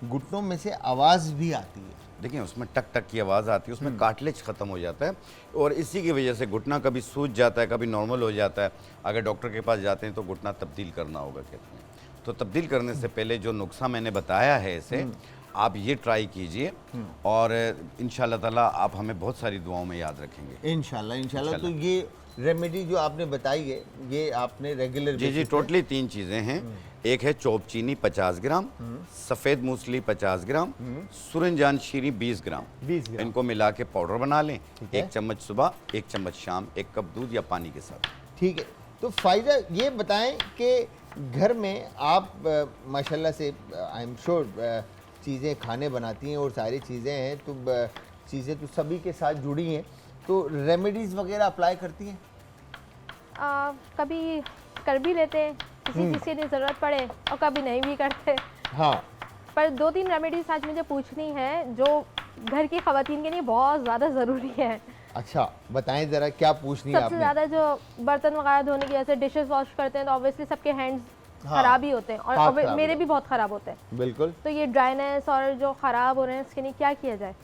घुटनों में से आवाज़ भी आती है। देखिए उसमें टक टक की आवाज़ आती है, उसमें कार्टिलेज ख़त्म हो जाता है और इसी की वजह से घुटना कभी सूज जाता है, कभी नॉर्मल हो जाता है। अगर डॉक्टर के पास जाते हैं तो घुटना तब्दील करना होगा कहते हैं। तो तब्दील करने से पहले जो नुस्खा मैंने बताया है इसे आप ये ट्राई कीजिए और इंशाल्लाह ताला आप हमें बहुत सारी दुआओं में याद रखेंगे। इंशाल्लाह इंशाल्लाह। तो ये रेमेडी जो आपने बताई है ये आपने रेगुलर जी टोटली 3 चीज़ें हैं। एक है चौप चीनी 50 ग्राम, सफ़ेद मूसली 50 ग्राम, सूरजजान शीरी 20 ग्राम। 20 ग्राम इनको मिला के पाउडर बना लें। ठीक है। 1 चम्मच सुबह, 1 चम्मच शाम, 1 कप दूध या पानी के साथ। ठीक है। तो फ़ायदा ये बताएं कि घर में आप माशाल्लाह से आई एम श्योर चीज़ें खाने बनाती हैं और सारी चीज़ें हैं, तो चीज़ें तो सभी के साथ जुड़ी हैं, तो रेमेडीज़ वगैरह अप्लाई करती हैं? कभी कर भी लेते हैं, किसी चीज़ की ज़रूरत पड़े, और कभी नहीं भी करते। हाँ। पर 2-3 रेमेडीज आज मुझे पूछनी है जो घर की ख़वातीन के लिए बहुत ज़्यादा ज़रूरी है। अच्छा, बताएं ज़रा क्या पूछनी है सबसे आपने? ज़्यादा जो बर्तन वगैरह धोने की, जैसे डिशेस वॉश करते हैं तो ऑब्वियसली सबके हैंड्स हाँ, ख़राब ही होते हैं, हाथ और खराब मेरे होते भी बहुत ख़राब होते हैं। बिल्कुल। तो ये ड्राइनेस और जो ख़राब हो रहे हैं इसके लिए क्या किया जाए?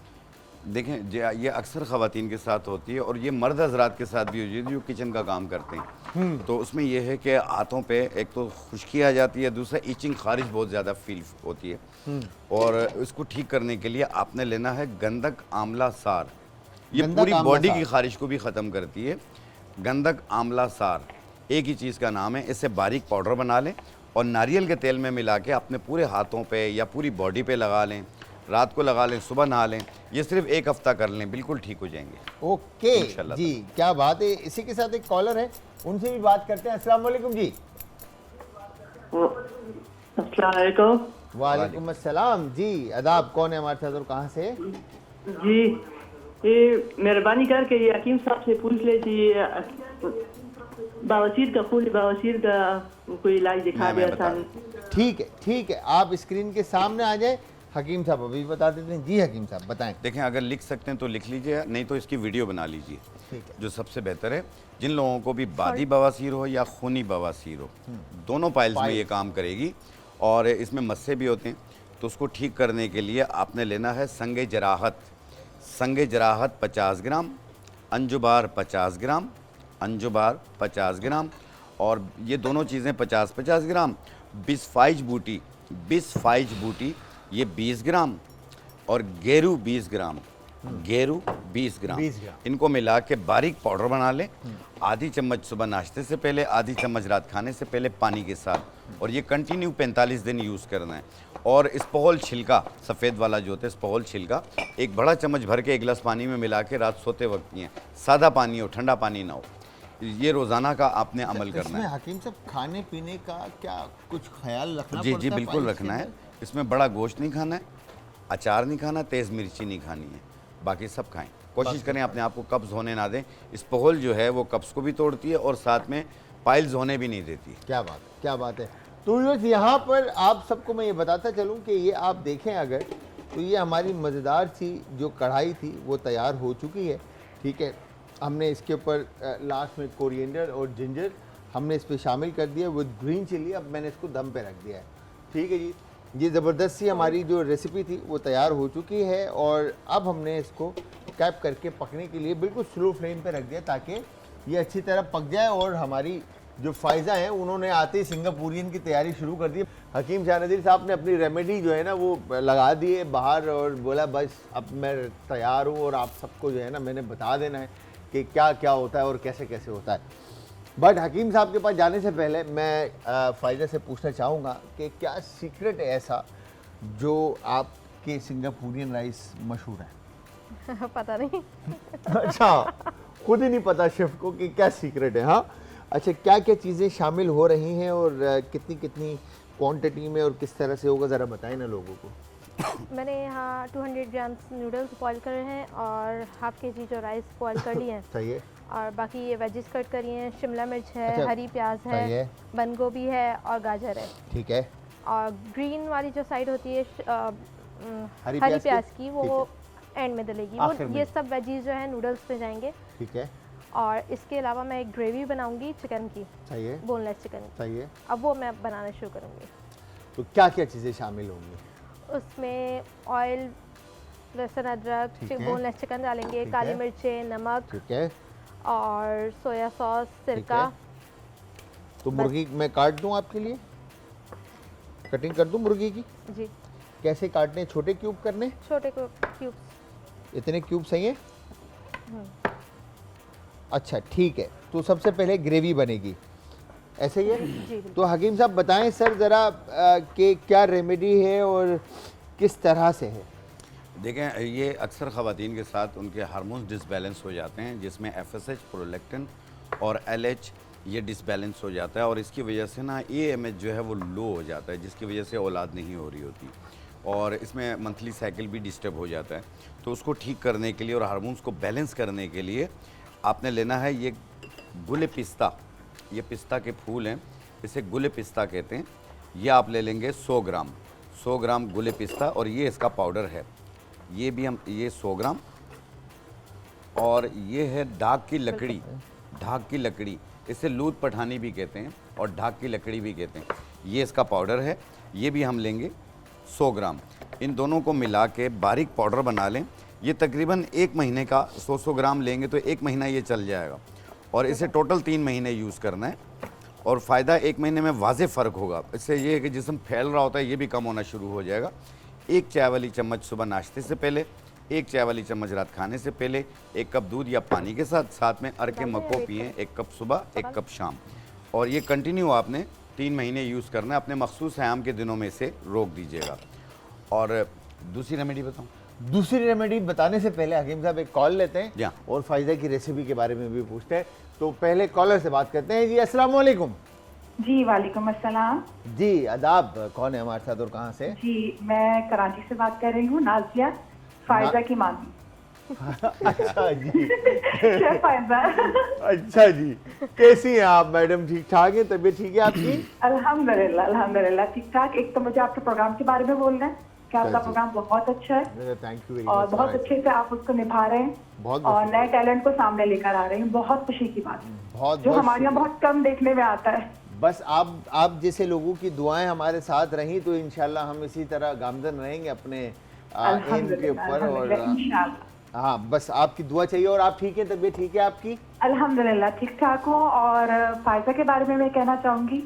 देखें ये अक्सर ख़वातीन के साथ होती है और ये मर्द हजरात के साथ भी होती है जो किचन का काम करते हैं। तो उसमें यह है कि हाथों पे एक तो खुश्की आ जाती है, दूसरा इचिंग खारिश बहुत ज़्यादा फील होती है। और इसको ठीक करने के लिए आपने लेना है गंधक आंवला सार। ये गंधक पूरी आंवला बॉडी सार। की खारिश को भी ख़त्म करती है। गंधक आंवला सार एक ही चीज़ का नाम है। इससे बारीक पाउडर बना लें और नारियल के तेल में मिला के अपने पूरे हाथों पे या पूरी बॉडी पे लगा लें। रात को लगा लें, सुबह नहा लें। ये सिर्फ 1 हफ्ता कर लें, बिल्कुल ठीक हो जाएंगे। ओके इंशाल्लाह। जी, क्या बात है। इसी के साथ एक कॉलर है, उनसे भी बात करते हैं। अस्सलाम वालेकुम जी। अस्सलाम वालेकुम। वालेकुम अस्सलाम जी। अदाब, कौन है हमारे साथ और कहाँ से? जी ये मेहरबानी करके ये हकीम साहब से पूछ ले कि बवासीर का खून बवासीर का कोई इलाज दिखा मैं दे बता आसान। ठीक है, ठीक है, आप स्क्रीन के सामने आ जाए। हकीम साहब अभी बता देते हैं। जी हकीम साहब बताएं। देखें, अगर लिख सकते हैं तो लिख लीजिए, नहीं तो इसकी वीडियो बना लीजिए, ठीक है। जो सबसे बेहतर है। जिन लोगों को भी बादी बवासीर हो या खूनी बवासीर हो, दोनों पाइल्स में ये काम करेगी और इसमें मस्से भी होते हैं। तो उसको ठीक करने के लिए आपने लेना है संगे जराहत। संगे जराहत 50 ग्राम, अंजुबार 50 ग्राम, अंजुबार 50 ग्राम, और ये दोनों चीज़ें 50-50 ग्राम। बिस्फाइज बूटी ये 20 ग्राम, और गेरू 20 ग्राम, गेरू 20 ग्राम। 20 ग्राम। इनको मिला के बारीक पाउडर बना लें। आधी चम्मच सुबह नाश्ते से पहले, आधी चम्मच रात खाने से पहले पानी के साथ, और ये कंटिन्यू 45 दिन यूज़ करना है। और स्पोल छिलका, सफ़ेद वाला जो होता है स्पोल छिलका, एक बड़ा चम्मच भर के 1 गिलास पानी में मिला के रात सोते वक्त पिएं। सादा पानी हो, ठंडा पानी ना हो। ये रोज़ाना का आपने अमल करना इसमें है। हकीम साहब खाने पीने का क्या कुछ ख्याल रखना जी पड़ता जी है? बिल्कुल पाइल्स के रखना है। अंदर? इसमें बड़ा गोश्त नहीं खाना है, अचार नहीं खाना, तेज़ मिर्ची नहीं खानी है, बाकी सब खाएं। कोशिश करें अपने आप को कब्ज़ होने ना दें। स्पोल जो है वो कब्ज़ को भी तोड़ती है और साथ में पाइल्स होने भी नहीं देती। क्या बात है, क्या बात है। तो यहाँ पर आप सबको मैं ये बताता चलूँ कि ये आप देखें अगर, तो ये हमारी मज़ेदार सी जो कढ़ाई थी वो तैयार हो चुकी है। ठीक है, हमने इसके ऊपर लास्ट में कोरिएंडर और जिंजर हमने इस पर शामिल कर दिया विद ग्रीन चिली। अब मैंने इसको दम पे रख दिया है। ठीक है जी, ये ज़बरदस्त सी हमारी जो रेसिपी थी वो तैयार हो चुकी है, और अब हमने इसको कैप करके पकने के लिए बिल्कुल स्लो फ्लेम पे रख दिया ताकि ये अच्छी तरह पक जाए। और हमारी जो फ़ायज़ा हैं उन्होंने आते ही सिंगापुरियन की तैयारी शुरू कर दी। हकीम शाह नज़ीर साहब ने अपनी रेमेडी जो है ना वो लगा दी है बाहर, और बोला बस अब मैं तैयार हूँ और आप सबको जो है ना मैंने बता देना है कि क्या क्या होता है और कैसे कैसे होता है। बट हकीम साहब के पास जाने से पहले मैं फ़ायदा से पूछना चाहूँगा कि क्या सीक्रेट है ऐसा जो आपके सिंगापुरियन राइस मशहूर है? पता नहीं। अच्छा, खुद ही नहीं पता शेफ़ को कि क्या सीक्रेट है। हाँ, अच्छा, क्या क्या चीज़ें शामिल हो रही हैं और कितनी कितनी क्वांटिटी में और किस तरह से होगा, ज़रा बताएं ना लोगों को। मैंने यहाँ 200 ग्राम्स नूडल्स बॉईल करे हैं और हाफ kg जो राइस बॉईल कर लिए हैं। सही है। और बाकी ये वेजिस कट करी हैं, शिमला मिर्च है, अच्छा, हरी प्याज सही है। है, बंद गोभी है और गाजर है। ठीक है। और ग्रीन वाली जो साइड होती है हरी हरी प्याज प्याज की? की, वो एंड में डलेगी। आखिर वो में। ये सब वेजीज जो है नूडल्स पे जाएंगे। ठीक है। और इसके अलावा मैं एक ग्रेवी बनाऊंगी चिकन की, सही है। बोनलेस चिकन की। सही है। अब वो मैं बनाना शुरू करूँगी। तो क्या क्या चीज़ें शामिल होंगी? उसमें ऑयल, लहसुन, अदरक, ठीक है। बोनलेस चिकन डालेंगे, ठीक काली है। मिर्चें, नमक ठीक है। और सोया सॉस, ठीक सिरका। है। तो मुर्गी मैं काट दूं आपके लिए, कटिंग कर दूं मुर्गी की? जी, कैसे काटने? छोटे क्यूब करने? छोटे क्यूब्स। इतने क्यूब सही है? अच्छा ठीक है, तो सबसे पहले ग्रेवी बनेगी, ऐसे ही है? तो हकीम साहब बताएं सर ज़रा कि क्या रेमेडी है और किस तरह से है? देखें, ये अक्सर ख़वातीन के साथ उनके हार्मोन्स डिसबैलेंस हो जाते हैं, जिसमें FSH, प्रोलैक्टिन और LH ये डिसबैलेंस हो जाता है, और इसकी वजह से ना AMH जो है वो लो हो जाता है, जिसकी वजह से औलाद नहीं हो रही होती, और इसमें मंथली साइकिल भी डिस्टर्ब हो जाता है। तो उसको ठीक करने के लिए और हार्मोन्स को बैलेंस करने के लिए आपने लेना है ये गुल पिस्ता। ये पिस्ता के फूल हैं, इसे गुल पिस्ता कहते हैं। ये आप ले लेंगे 100 ग्राम गुल पिस्ता, और ये इसका पाउडर है। ये भी हम, ये 100 ग्राम, और ये है ढाक की लकड़ी। ढाक की लकड़ी, इसे लूत पठानी भी कहते हैं और ढाक की लकड़ी भी कहते हैं। ये इसका पाउडर है, ये भी हम लेंगे 100 ग्राम। इन दोनों को मिला के बारीक पाउडर बना लें। ये तकरीबन 1 महीने का 100 ग्राम लेंगे तो 1 महीना ये चल जाएगा, और इसे टोटल 3 महीने यूज़ करना है, और फ़ायदा 1 महीने में वाज़े फ़र्क होगा। इससे ये है कि जिस्म फैल रहा होता है ये भी कम होना शुरू हो जाएगा। 1 चाय वाली चम्मच सुबह नाश्ते से पहले, 1 चाय वाली चम्मच रात खाने से पहले, 1 कप दूध या पानी के साथ में अरके मको पिएँ, 1 कप सुबह 1 कप शाम, और ये कंटिन्यू आपने 3 महीने यूज़ करना है। अपने मखसूस आयाम के दिनों में इसे रोक दीजिएगा। और दूसरी रेमेडी बताऊँ? दूसरी रेमेडी बताने से पहले हकीम साहब एक कॉल लेते हैं या। और फ़ायदा की रेसिपी के बारे में भी पूछते हैं। तो पहले कॉलर से बात करते हैं। जी अस्सलाम वालेकुम। जी वालेकुम अस्सलाम। जी आदाब, कौन है हमारे साथ और कहाँ से? जी मैं कराची से बात कर रही हूँ, नाजिया, फायदा की मामी। अच्छा जी। शेफ फायदा। अच्छा जी, कैसी हैं आप मैडम? ठीक ठाक है? तबीयत ठीक है आपकी? अल्हम्दुलिल्लाह अल्हम्दुलिल्लाह ठीक ठाक। एक तो मुझे आपके प्रोग्राम के बारे में बोलना है कि आपका प्रोग्राम बहुत अच्छा है, थैंक यू वेरी और मच, बहुत अच्छे से आप उसको निभा रहे हैं, और नए टैलेंट को सामने लेकर आ रहे हैं। बहुत खुशी की बात है, बहुत जो हमारे यहाँ बहुत कम देखने में आता है। बस आप जैसे लोगों की दुआएं हमारे साथ रहीं तो इंशाल्लाह हम इसी तरह गामजन रहेंगे अपने एम के ऊपर। और हाँ, बस आपकी दुआ चाहिए। और आप ठीक है? तबीयत ठीक है आपकी? अल्हम्दुलिल्लाह ठीक ठाक हूँ। और फायदा के बारे में मैं कहना चाहूँगी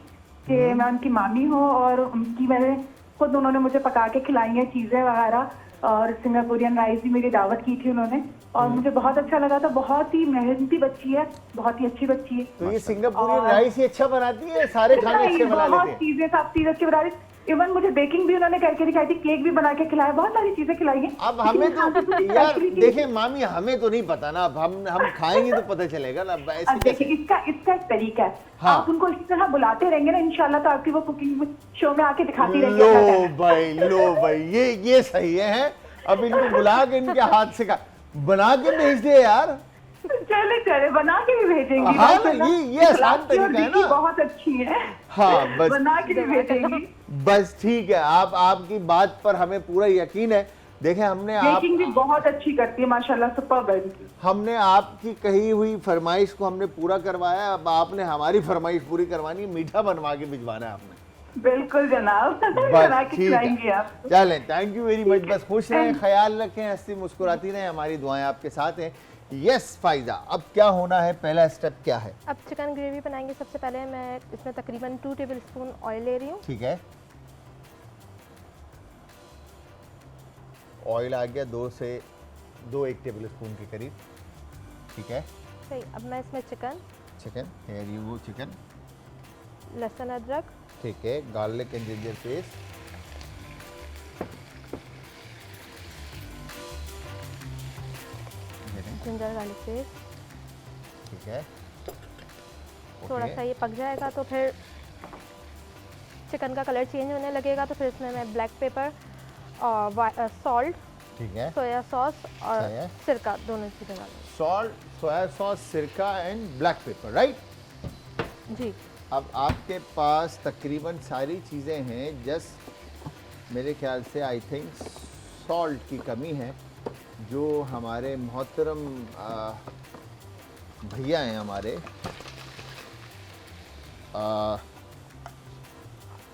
कि मैं उनकी मामी हूँ, और उनकी मैंने खुद, उन्होंने मुझे पका के खिलाई हैं चीज़ें वगैरह, और सिंगापुरियन राइस भी मेरी दावत की थी उन्होंने, और मुझे बहुत अच्छा लगा था। बहुत ही मेहनती बच्ची है, बहुत ही अच्छी बच्ची है। तो ये सिंगापुरियन राइस ही अच्छा बनाती है? सारे खाने अच्छे बना लेते हैं? बहुत चीज़ें, सब चीज़ अच्छी बना रही। इवन मुझे बेकिंग भी उन्होंने करके दिखाई थी, केक भी बना के खिलाया, बहुत सारी चीजें खिलाई हैं। अब हमें तो यार देखें मामी, हमें तो नहीं पता ना, अब हम खाएंगे तो पता चलेगा ना। अब देखिए इसका एक तरीका है। हाँ। आप उनको इस तरह बुलाते रहेंगे ना, इंशाल्लाह तो आपकी वो कुकिंग शो में आके दिखाती रहेंगी। लो भाई ये सही है। अब इनको बुला के इनके हाथ से बना के भेज दे यार। चले बना के भी भेजेंगी। हाँ, ये आसान तरीका है ना, बहुत अच्छी है। हाँ बस बना के भी भेजेंगी। बस ठीक है, आपकी बात पर हमें पूरा यकीन है। देखें हमने बेकिंग भी बहुत अच्छी करती है माशाल्लाह, सुपर। हमने आपकी कही हुई फरमाइश को हमने पूरा करवाया, अब आपने हमारी फरमाइश पूरी करवानी, मीठा बनवा के भिजवाना है आपने। बिल्कुल जनाब, बना के खिलाएंगे आप। चलें, थैंक यू वेरी मच। बस खुश रहें, ख्याल रखें, हंसती मुस्कुराती रहें, हमारी दुआएं आपके साथ हैं। यस फायदा, अब क्या होना है? पहला स्टेप क्या है? अब चिकन ग्रेवी बनाएंगे। सबसे पहले मैं इसमें तकरीबन 2 टेबलस्पून ऑयल ले रही हूँ। ठीक है, ऑयल आ गया 1 टेबलस्पून के करीब। ठीक है सही। अब मैं इसमें चिकन हेयर यू वो चिकन, लहसुन अदरक, ठीक है, garlic and ginger paste, ginger garlic paste, ठीक है। थोड़ा सा ये पक जाएगा तो फिर चिकन का कलर चेंज होने लगेगा, तो फिर इसमें मैं ब्लैक पेपर और सॉल्ट, ठीक है, सोया सॉस और सिरका, दोनों चीज़ें डालूंगी। सॉल्ट, सोया सॉस, सिरका एंड ब्लैक पेपर, राइट जी। अब आपके पास तकरीबन सारी चीज़ें हैं, जस्ट मेरे ख्याल से आई थिंक सॉल्ट की कमी है, जो हमारे मोहतरम भैया हैं हमारे,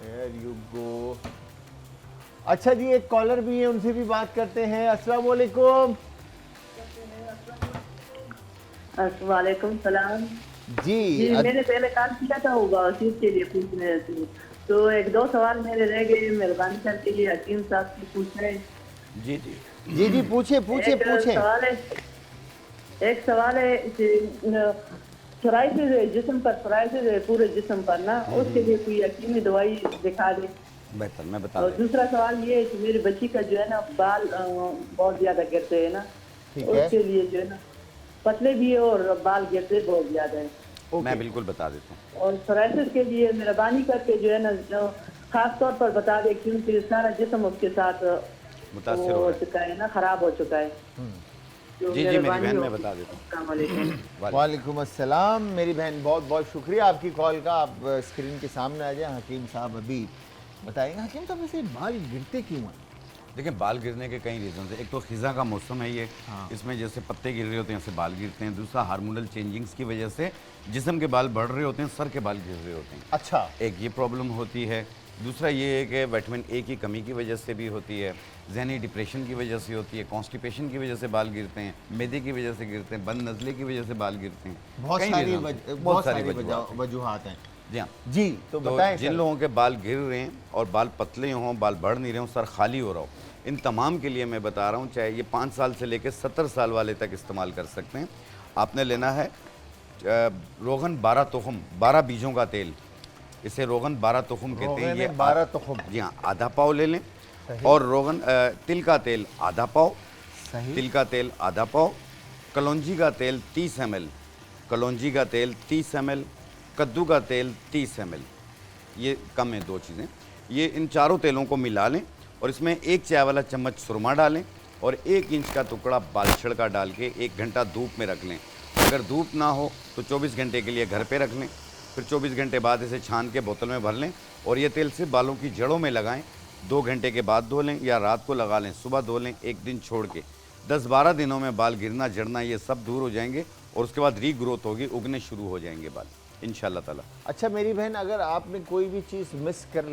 Here you go। अच्छा जी, एक कॉलर भी है, उनसे भी बात करते हैं। अस्सलाम वालेकुम। वालेकुम सलाम जी मैंने पहले कॉल किया था, होगा उसी के लिए पूछने थे, तो 1-2 सवाल मेरे रह गए, मेहरबानी करके लिए हकीम साहब से पूछना है। जी पूछे। सवाल है, एक सवाल है, सोराइसिस है जिस्म पर, सोराइसिस है पूरे जिस्म पर ना, उसके लिए कोई यकीनी दवाई दिखा दे। बेहतर, मैं बता और दूं। दूसरा सवाल ये है कि मेरी बच्ची का जो है ना बाल बहुत ज्यादा गिरते हैं ना, ठीक है। उसके लिए जो है ना पतले भी है और बाल गिरते बहुत ज्यादा है। मैं बिल्कुल बता देता हूँ। और सोराइसिस के लिए मेहरबानी करके जो है ना जो खास तौर पर बता दे, क्योंकि सारा जिस्म उसके साथ मुतासिर हो हो रहा चुका है ना, खराब हो चुका है। है। जी जी, मेरी बहन, मैं बता देता हूँ। अस्सलाम वालेकुम। वालेकुम अस्सलाम मेरी बहन, बहुत बहुत शुक्रिया आपकी कॉल का। आप स्क्रीन के सामने आ जाए। हकीम साहब अभी बताएंगे। हकीम साहब वैसे बाल गिरते क्यों हैं? देखिए, बाल गिरने के कई रीज़न है। एक तो खिज़ा का मौसम है ये, इसमें जैसे पत्ते गिर रहे होते हैं ऐसे बाल गिरते हैं। दूसरा, हार्मोनल चेंजिंग्स की वजह से जिस्म के बाल बढ़ रहे होते हैं, सर के बाल गिर रहे होते हैं। अच्छा, एक ये प्रॉब्लम होती है। दूसरा ये है कि विटामिन ए की कमी की वजह से भी होती है, ज़हनी डिप्रेशन की वजह से होती है, कॉन्स्टिपेशन की वजह से बाल गिरते हैं, मैदे की वजह से गिरते हैं, बंद नज़ले की वजह से बाल गिरते हैं। बहुत कई सारी reasons हैं, बहुत सारी वजूहात हैं। वजूहात हैं। जी हाँ। जी, तो बताएं जिन सर। लोगों के बाल गिर रहे हैं और बाल पतले हों, बाल बढ़ नहीं रहे हों, सर खाली हो रहा हो, इन तमाम के लिए मैं बता रहा हूँ, चाहे ये 5 साल से लेकर 70 साल वाले तक इस्तेमाल कर सकते हैं। आपने लेना है रोगन 12 तुखम, 12 बीजों का तेल, इसे रोगन 12 तुखम कहते हैं। ये 12 तुखम, जी हाँ, आधा पाव ले लें। और रोगन तिल का तेल आधा पाव, सही। तिल का तेल आधा पाव, कलौंजी का तेल 30 ml, कलौंजी का तेल 30 ml, कद्दू का तेल 30 ml। ये कम है 2 चीज़ें। ये इन चारों तेलों को मिला लें और इसमें 1 चाय वाला चम्मच सुरमा डालें और 1 इंच का टुकड़ा बालछड़ का डाल के 1 घंटा धूप में रख लें। अगर धूप ना हो तो 24 घंटे के लिए घर पे रख लें। फिर 24 घंटे बाद इसे छान के बोतल में भर लें और ये तेल सिर्फ बालों की जड़ों में लगाएं। 2 घंटे के बाद धो लें या रात को लगा लें, सुबह धो लें, 1 दिन छोड़ के। 10-12 दिनों में बाल गिरना, झड़ना ये सब दूर हो जाएंगे और उसके बाद रीग्रोथ होगी, उगने शुरू हो जाएंगे बाल इंशाल्लाह ताला। अच्छा मेरी बहन, अगर आपने कोई भी चीज़ मिस कर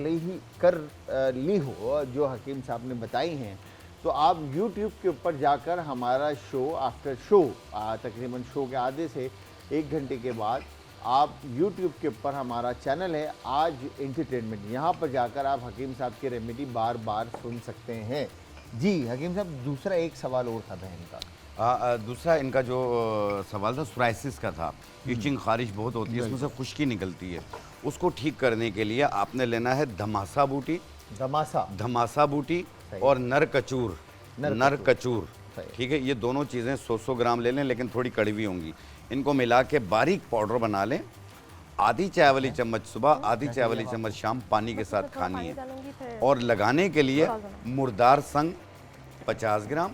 ली हो जो हकीम साहब ने बताई हैं, तो आप YouTube के ऊपर जाकर हमारा शो आफ्टर शो, तकरीबन शो के आधे से 1 घंटे के बाद आप YouTube के ऊपर हमारा चैनल है आज एंटरटेनमेंट, यहाँ पर जाकर आप हकीम साहब की रेमेडी बार बार सुन सकते हैं। जी हकीम साहब, दूसरा एक सवाल और था बहन का। दूसरा इनका जो सवाल था सोराइसिस का था। इचिंग, खारिश बहुत होती है, इसमें से खुश्की निकलती है। उसको ठीक करने के लिए आपने लेना है धमासा बूटी, धमासा बूटी और नर कचूर। ठीक है, ये दोनों चीज़ें 100-100 ग्राम ले लें, लेकिन थोड़ी कड़वी होंगी। इनको मिला के बारीक पाउडर बना लें। आधी चाय वाली चम्मच सुबह, आधी चाय वाली चम्मच शाम पानी के साथ खानी है। और लगाने के लिए मुर्दार संग 50 ग्राम,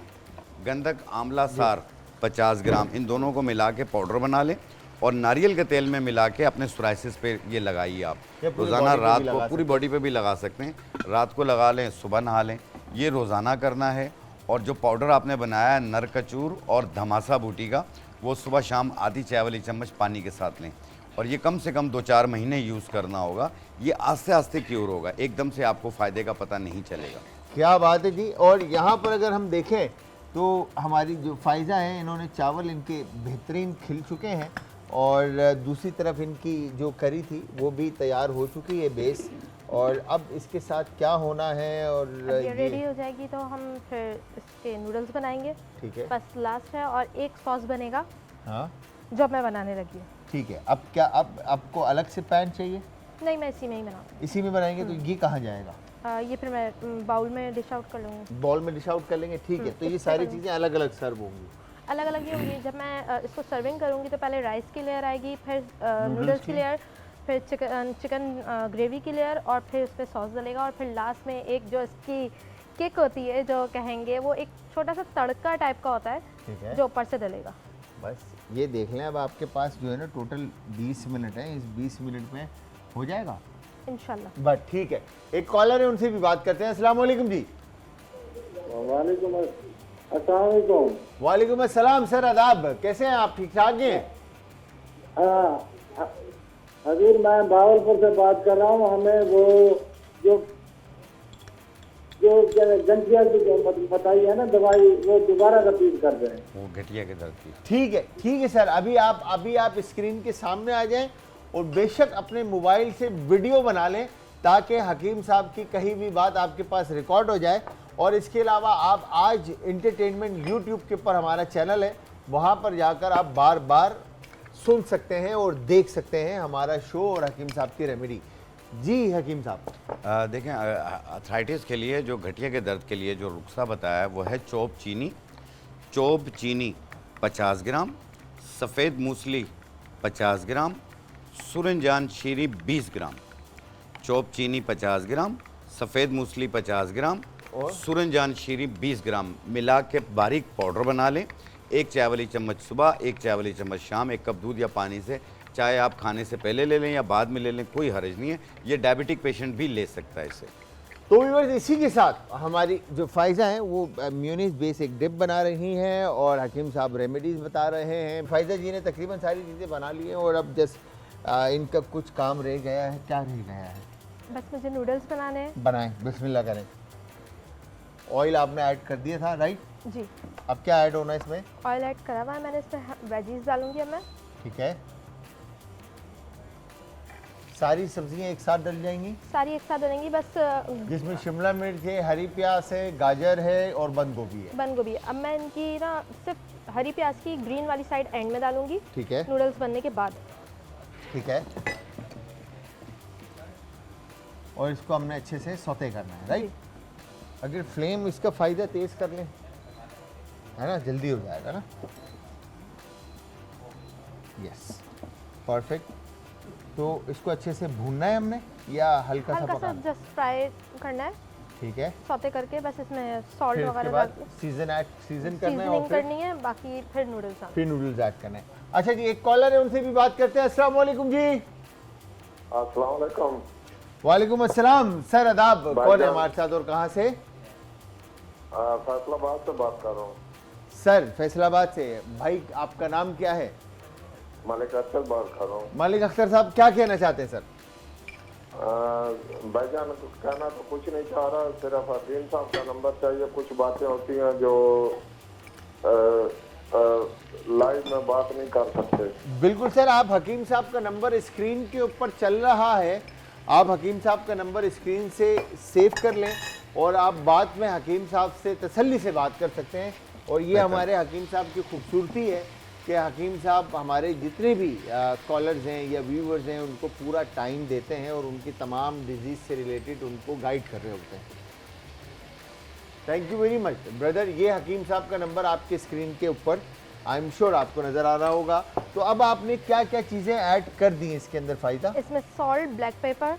गंधक आंवला सार 50 ग्राम, इन दोनों को मिला के पाउडर बना लें और नारियल के तेल में मिला के अपने सोराइसिस पे ये लगाइए आप। रोज़ाना रात को, पूरी बॉडी पे भी लगा सकते हैं। रात को लगा लें, सुबह नहा लें। ये रोज़ाना करना है। और जो पाउडर आपने बनाया है नरकचूर और धमासा बूटी का, वो सुबह शाम आधी चाय वाली चम्मच पानी के साथ लें और ये कम से कम 2-4 महीने यूज़ करना होगा। ये आस्ते आस्ते क्योर होगा, एकदम से आपको फ़ायदे का पता नहीं चलेगा। क्या बात है जी। और यहाँ पर अगर हम देखें तो हमारी जो फायजा है, इन्होंने चावल इनके बेहतरीन खिल चुके हैं और दूसरी तरफ इनकी जो करी थी वो भी तैयार हो चुकी है बेस। और अब इसके साथ क्या होना है और ये रेडी हो जाएगी तो हम फिर इसके नूडल्स बनाएंगे। ठीक है, बस लास्ट है। और एक सॉस बनेगा, हाँ, जो मैं बनाने लगी हूँ। ठीक है। अब क्या, अब आपको अलग से पैन चाहिए? नहीं, मैं इसी में ही बनाऊँगी। इसी में बनाएंगे तो ये कहाँ जाएगा? ये फिर मैं बाउल में डिश आउट कर लूँगी। बॉल में डिश आउट कर लेंगे, ठीक है। तो ये सारी चीज़ें अलग अलग सर्व होंगी? अलग अलग ही होंगी। जब मैं इसको सर्विंग करूँगी तो पहले राइस की लेयर आएगी, फिर नूडल्स की लेयर, फिर चिकन ग्रेवी की लेयर और फिर उस पर सॉस डलेगा और फिर लास्ट में एक जो इसकी किक होती है जो कहेंगे, वो एक छोटा सा तड़का टाइप का होता है जो ऊपर से डलेगा। बस ये देख लें। अब आपके पास जो है ना टोटल 20 मिनट है, इस 20 मिनट में हो जाएगा इंशाल्लाह। बस ठीक है। एक कॉलर है, उनसे भी बात करते हैं। अस्सलाम वालेकुम जी। वालेकुम अस्सलाम सर, आदाब। कैसे हैं आप? ठीक ठाक हैं? हजूर, मैं बावलपुर से बात कर रहा हूँ। हमें वो जो गंठिया की बताई है ना दवाई, वो दोबारा रिपीट कर रहे हैं। वो गठिया के दर्द की। ठीक है सर। अभी आप स्क्रीन के सामने आ जाएं और बेशक अपने मोबाइल से वीडियो बना लें ताकि हकीम साहब की कहीं भी बात आपके पास रिकॉर्ड हो जाए। और इसके अलावा आप आज एंटरटेनमेंट यूट्यूब के ऊपर हमारा चैनल है, वहाँ पर जाकर आप बार बार सुन सकते हैं और देख सकते हैं हमारा शो और हकीम साहब की रेमेडी। जी हकीम साहब। देखें, अर्थराइटिस के लिए जो गठिया के दर्द के लिए जो नुस्खा बताया है वो है चोप चीनी 50 ग्राम, सफ़ेद मूसली 50 ग्राम, सूरजजान शीरी 20 ग्राम। चोप चीनी 50 ग्राम, सफ़ेद मूसली 50 ग्राम और सूरजजान शीरी 20 ग्राम मिला के बारीक पाउडर बना लें। 1 चाय वाली चम्मच सुबह, 1 चाय वाली चम्मच शाम, 1 कप दूध या पानी से, चाहे आप खाने से पहले ले लें या बाद में ले लें, कोई हर्ज नहीं है। ये डायबिटिक पेशेंट भी ले सकता है इसे। तो व्यूअर्स, इसी के साथ हमारी जो फ़ाइज़ा हैं वो म्यूनिस बेस एक डिप बना रही हैं और हकीम साहब रेमेडीज़ बता रहे हैं। फ़ाइज़ा जी ने तकरीबन सारी चीज़ें बना ली हैं और अब जस्ट इनका कुछ काम रह गया है। क्या रह गया है? बस मुझे नूडल्स बनाने हैं। बनाएं, बिस्मिल्लाह करें। ऑयल आपने ऐड कर दिया था, राइट? जी। अब क्या ऐड होना है इसमें? ऑयल ऐड करा हुआ है मैंने, इसमें वेजीज डालूंगी अब मैं। ठीक है। सारी सब्जियां एक साथ डल जाएंगी? सारी एक साथ डलेंगी बस। जिसमें शिमला मिर्च है, हरी प्याज है, गाजर है और बंद गोभी है। बंद गोभी। अब मैं इनकी ना सिर्फ हरी प्याज की ग्रीन वाली साइड एंड में डालूंगी। ठीक है। नूडल्स बनने के बाद। ठीक है। और इसको हमने अच्छे से सौते करना है, राइट? अगर फ्लेम इसका फ़ायदा तेज़ कर लें, है ना, जल्दी हो जाएगा ना। Yes, perfect. तो इसको अच्छे से भूनना है हमने या हल्का सा पकाना? जस्ट फ्राई करना है। ठीक है। सौते करके बस इसमें सॉल्ट वगैरह डाल के सीजन करना है और करनी है, बाकी फिर नूडल्स डालना है। फिर नूडल्स ऐड करना है। अच्छा जी, एक कॉलर है, उनसे भी बात करते हैं। अस्सलाम वालेकुम जी। अस्सलाम वालेकुम। वालेकुम अस्सलाम। सर अदाब, कौन है हमारे साथ और कहाँ से? फैसलाबाद से बात कर रहा हूँ। सर फैसलाबाद से। भाई आपका नाम क्या है? मलिक अख्तर बात कर रहा हूँ। मलिक अख्तर साहब, क्या कहना चाहते हैं सर? भाईजान कहना तो कुछ नहीं चाह रहा, सिर्फ हकीम साहब का नंबर चाहिए। कुछ बातें होती हैं जो लाइव में बात नहीं कर सकते। बिल्कुल सर, आप हकीम साहब का नंबर स्क्रीन के ऊपर चल रहा है, आप हकीम साहब का नंबर स्क्रीन से सेव कर लें और आप बाद में हकीम साहब से तसल्ली से बात कर सकते हैं। और ये हमारे हकीम साहब की खूबसूरती है कि हकीम साहब हमारे जितने भी कॉलर्स हैं या व्यूवर्स हैं उनको पूरा टाइम देते हैं और उनकी तमाम डिजीज़ से रिलेटेड उनको गाइड कर रहे होते हैं। Thank you very much brother. ये हकीम साहब का नंबर आपके स्क्रीन के ऊपर आई एम श्योर आपको नज़र आ रहा होगा। तो अब आपने क्या क्या चीज़ें ऐड कर दी हैं इसके अंदर फ़ायदा? इसमें सॉल्ट, ब्लैक पेपर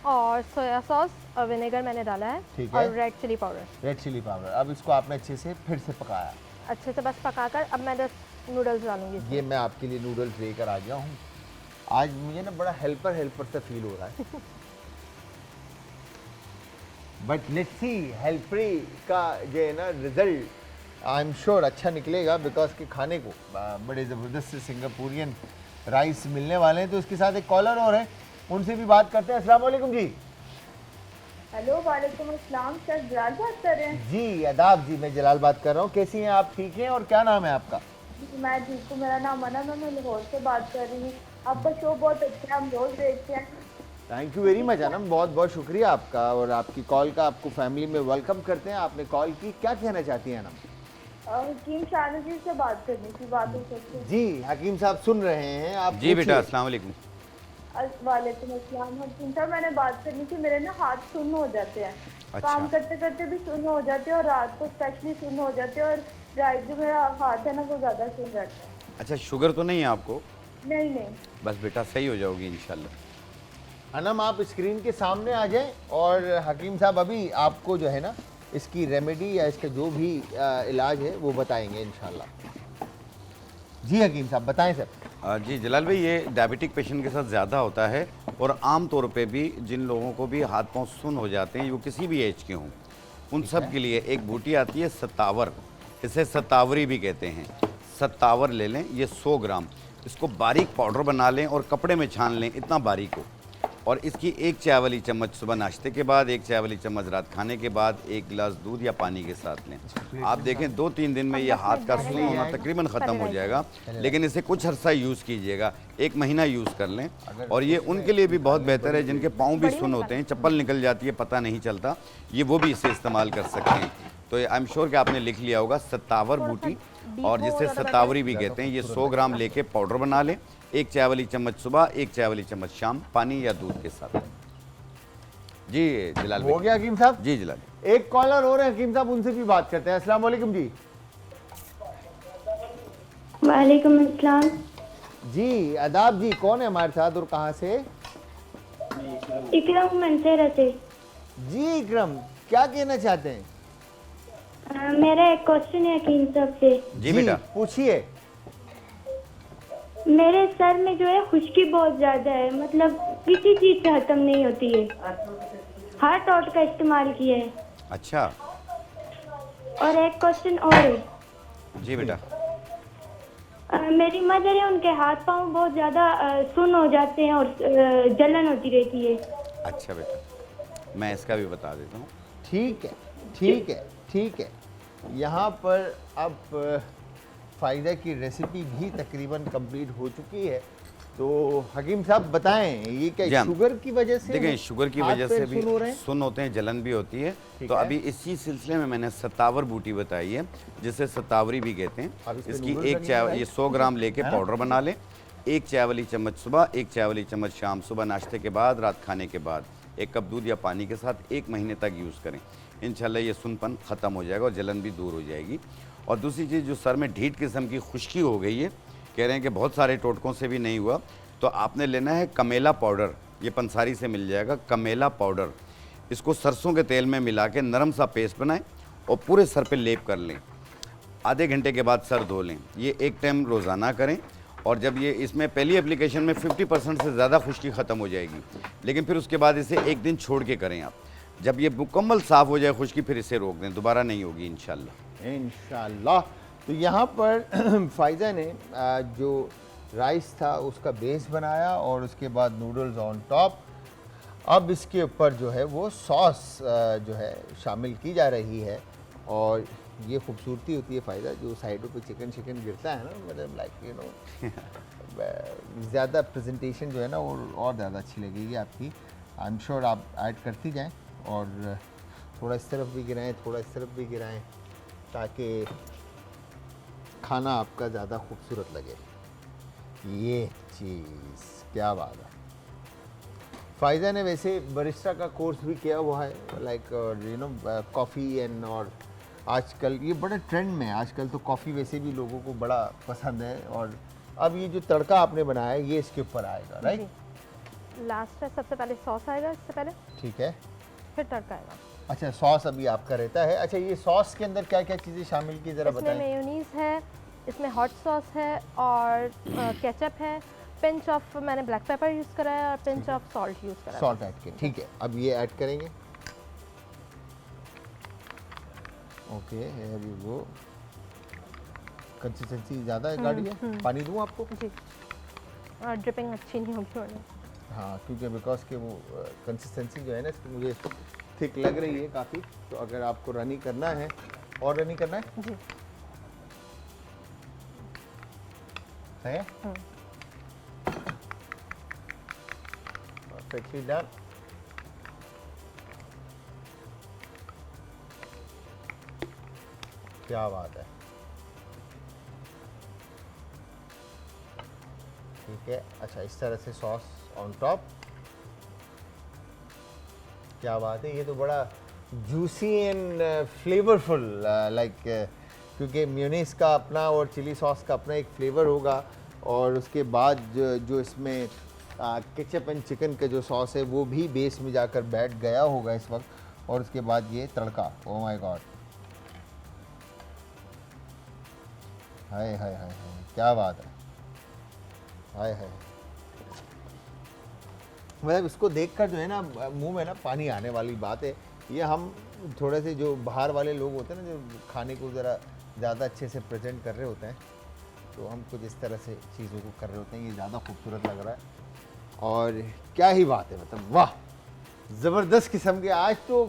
और सोया सॉस और विनेगर मैंने डाला है। ठीक है। और red chilli powder. Red chilli powder. अब इसको आपने अच्छे से फिर से पकाया? अच्छे से बस पकाकर अब मैं नूडल्स डालूंगी। ये मैं आपके लिए नूडल्स लेकर आ गया हूँ। आज मुझे ना बड़ा हेल्पर सा फील हो रहा है। बट लेट्स सी हेल्परी का जो है ना रिजल्ट आई एम श्योर अच्छा निकलेगा, बिकॉज के खाने को बड़े ज़बरदस्त सिंगापुरियन राइस मिलने वाले हैं। तो इसके साथ एक कॉलर और है, उनसे भी बात करते हैं। अस्सलाम वालेकुम जी। हेलो वालेकुम अस्सलाम। सर जलाल बात कर रहे हैं? जी आदाब जी, मैं जलाल बात कर रहा हूँ। कैसी हैं आप? ठीक हैं? और क्या नाम है आपका? मैं ठीक हूँ, मेरा नाम अनम है, मैं लाहौर से बात कर रही हूँ। आपका शो बहुत अच्छा है, हम रोज देखते हैं। Thank you very much Anam, बहुत बहुत शुक्रिया आपका और आपकी कॉल का। आपको फैमिली में वेलकम करते हैं। आपने कॉल की, क्या कहना चाहती हैं अनम? हकीम शाह जी से बात करनी थी, बात हो सकती है? जी हकीम साहब सुन रहे हैं आप। जी बेटा, अस्सलाम वालेकुम। वालेकुम अस्सलाम। हकीम साहब मैंने बात करनी थी, मेरे ना हाथ सुन्न हो जाते हैं। अच्छा। काम करते करते भी सुन्न हो जाते हैं और रात को स्पेशली सुन्न हो जाते हैं और रात जो मेरा हाथ है ना वो ज़्यादा सुन्न रहता है। अच्छा, शुगर तो नहीं है आपको? नहीं नहीं। बस बेटा सही हो जाओगी इंशाल्लाह। अनम आप स्क्रीन के सामने आ जाएं और हकीम साहब अभी आपको जो है ना इसकी रेमेडी या इसका जो भी इलाज है वो बताएंगे इंशाल्लाह। जी हकीम साहब बताएं सर। जी जलाल भाई, ये डायबिटिक पेशेंट के साथ ज़्यादा होता है और आम तौर पे भी जिन लोगों को भी हाथ पांव सुन्न हो जाते हैं, वो किसी भी एज के हों, उन सब के लिए एक बूटी आती है सत्तावर, इसे सत्तावरी भी कहते हैं। सत्तावर ले लें, ये 100 ग्राम, इसको बारीक पाउडर बना लें और कपड़े में छान लें, इतना बारीक हो। और इसकी एक चाय वाली चम्मच सुबह नाश्ते के बाद, एक चाय वाली चम्मच रात खाने के बाद, एक गिलास दूध या पानी के साथ लें। आप देखें 2-3 दिन में ये हाथ का सून होना तकरीबन ख़त्म हो जाएगा। लेकिन इसे कुछ अर्सा यूज़ कीजिएगा, 1 महीना यूज़ कर लें। और ये उनके लिए भी बहुत बेहतर है जिनके पाँव भी सुन होते हैं, चप्पल निकल जाती है पता नहीं चलता, ये वो भी इसे इस्तेमाल कर सकते हैं। तो आई एम श्योर कि आपने लिख लिया होगा सत्तावर बूटी, और जिसे सत्तावरी भी कहते हैं। ये 100 ग्राम लेके पाउडर बना लें, 1 चाय वाली चम्मच सुबह, 1 चाय वाली चम्मच शाम, पानी या दूध के साथ। जी जलाल हो गया हकीम साहब? जी जलाल। एक कॉलर और है हकीम साहब, उनसे भी बात करते हैं। अस्सलाम वालेकुम जी। वालेकुम अस्सलाम जी आदाब जी, कौन है हमारे साथ और कहाँ से? इकरम मंसेरा से। जी इकरम, क्या कहना चाहते हैं? मेरा एक क्वेश्चन है हकीम साहब से। जी बेटा पूछिए। मेरे सर में जो है खुश्की बहुत ज्यादा है, मतलब किसी चीज से खत्म नहीं होती है। हर टॉट का इस्तेमाल किया है। अच्छा। और एक क्वेश्चन और है। जी बेटा। मेरी मदर है, उनके हाथ पांव बहुत ज्यादा सुन्न हो जाते हैं और जलन होती रहती है। अच्छा बेटा, मैं इसका भी बता देता हूँ। ठीक है ठीक है ठीक है। यहाँ पर अब फ़ायदा की रेसिपी भी तकरीबन कंप्लीट हो चुकी है। तो हकीम साहब बताएं, ये क्या शुगर की वजह से? देखें शुगर की वजह से भी सुन होते हैं, जलन भी होती है। तो अभी इसी सिलसिले में मैंने सत्तावर बूटी बताई है, जिसे सत्तावरी भी कहते हैं। इसकी 1 चाय, ये 100 ग्राम लेके पाउडर बना लें, 1 चाय वाली चम्मच सुबह, 1 चाय वाली चम्मच शाम, सुबह नाश्ते के बाद, रात खाने के बाद, 1 कप दूध या पानी के साथ 1 महीने तक यूज़ करें। इंशाल्लाह ये सुनपन ख़त्म हो जाएगा और जलन भी दूर हो जाएगी। और दूसरी चीज़, जो सर में ढीठ किस्म की खुश्की हो गई है, कह रहे हैं कि बहुत सारे टोटकों से भी नहीं हुआ, तो आपने लेना है कमेला पाउडर। ये पंसारी से मिल जाएगा कमेला पाउडर। इसको सरसों के तेल में मिला के नरम सा पेस्ट बनाएं और पूरे सर पे लेप कर लें। आधे घंटे के बाद सर धो लें। ये 1 टाइम रोज़ाना करें। और जब ये इसमें पहली एप्लीकेशन में 50% से ज़्यादा खुश्की ख़त्म हो जाएगी, लेकिन फिर उसके बाद इसे 1 दिन छोड़ के करें आप। जब ये मुकम्मल साफ़ हो जाए खुश्की, फिर इसे रोक दें, दोबारा नहीं होगी इंशाल्लाह। तो यहाँ पर फ़ायदा ने जो राइस था उसका बेस बनाया और उसके बाद नूडल्स ऑन टॉप। अब इसके ऊपर जो है वो सॉस जो है शामिल की जा रही है। और ये खूबसूरती होती है फ़ायदा, जो साइडों पे चिकन गिरता है ना, मतलब लाइक यू नो ज़्यादा प्रेजेंटेशन जो है ना वो और ज़्यादा अच्छी लगेगी आपकी। आई एम श्योर आप ऐड करती जाएं और थोड़ा इस तरफ भी गिराएं, थोड़ा इस तरफ भी गिराएं, ताकि खाना आपका ज़्यादा खूबसूरत लगे। ये चीज़ क्या बात है। फ़ायदा ने वैसे बरिस्टा का कोर्स भी किया हुआ है, like you know coffee and, और आजकल ये बड़े ट्रेंड में है। आजकल तो कॉफ़ी वैसे भी लोगों को बड़ा पसंद है। और अब ये जो तड़का आपने बनाया है ये इसके ऊपर आएगा, राइट? लास्ट में सबसे पहले सॉस आएगा, इससे पहले ठीक है, फिर तड़का आएगा। अच्छा सॉस अभी आपका रहता है। अच्छा ये सॉस के अंदर क्या क्या चीज़ें शामिल की ज़रा बताएं। इसमें मेयोनीज़ है, इसमें हॉट सॉस है और केचप है। पिंच ऑफ मैंने ब्लैक पेपर यूज़ करा है और पिंच ऑफ सॉल्ट यूज़ करा है। सॉल्ट ऐड के, ठीक है। अब ये ऐड करेंगे। Okay here you go. Consistency ज़्यादा गाढ़ी है, पानी दूँ आपको? जी, और ड्रिपिंग अच्छी नहीं होगी वरना। हाँ, क्योंकि बिकॉज के वो कंसिस्टेंसी जो है ना इसकी मुझे थिक लग रही है काफ़ी। तो अगर आपको रनी करना है और रनी करना है जी, सही है, परफेक्टली डन। क्या बात है, ठीक है। अच्छा इस तरह से सॉस ऑन टॉप, क्या बात है। ये तो बड़ा जूसी एंड फ्लेवरफुल, लाइक क्योंकि मेयोनीज का अपना और चिली सॉस का अपना एक फ्लेवर होगा। और उसके बाद जो इसमें केचप एंड चिकन का जो सॉस है वो भी बेस में जाकर बैठ गया होगा इस वक्त। और उसके बाद ये तड़का, ओह माय गॉड, हाय हाय हाय हाय, क्या बात है, हाय हाय। मतलब इसको देखकर जो है ना मुंह में ना पानी आने वाली बात है। ये हम थोड़े से जो बाहर वाले लोग होते हैं ना, जो खाने को ज़रा ज़्यादा अच्छे से प्रेजेंट कर रहे होते हैं, तो हम कुछ इस तरह से चीज़ों को कर रहे होते हैं। ये ज़्यादा खूबसूरत लग रहा है। और क्या ही बात है, मतलब वाह, ज़बरदस्त किस्म के। आज तो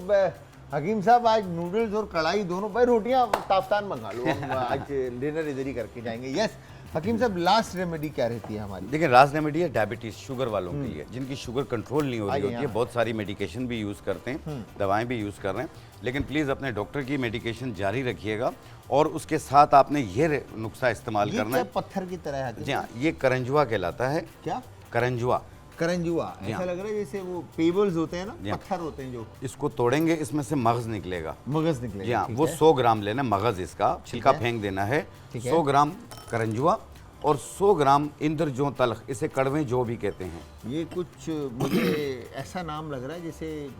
हकीम साहब आज नूडल्स और कढ़ाई दोनों, भाई रोटियां ताफ्तान मंगा लो, हम आज डिनर इधर ही करके जाएंगे। यस हकीम साहब, लास्ट रेमेडी क्या रहती है हमारी? देखिए लास्ट रेमेडी है डायबिटीज़, शुगर वालों के लिए, जिनकी शुगर कंट्रोल नहीं हो रही होती है। बहुत सारी मेडिकेशन भी यूज़ करते हैं, दवाएं भी यूज़ कर रहे हैं, लेकिन प्लीज़ अपने डॉक्टर की मेडिकेशन जारी रखिएगा और उसके साथ आपने ये नुस्खा इस्तेमाल करना है। पत्थर की तरह है? जी हाँ, ये करंजुआ कहलाता है। क्या? करंजुआ। करंजुआ, ऐसा लग रहा है जैसे वो पेबल्स होते हैं ना, पत्थर होते हैं जो। इसको तोड़ेंगे, इसमें से मगज निकलेगा। मगज निकलेगा, जी हाँ, वो 100 ग्राम लेना मगज, इसका छिलका फेंक देना है। 100 ग्राम करंजुआ और 100 ग्राम इंद्रजो तल्ख, इसे कड़वे जो भी कहते हैं। ये कुछ मुझे ऐसा नाम लग रहा है जैसे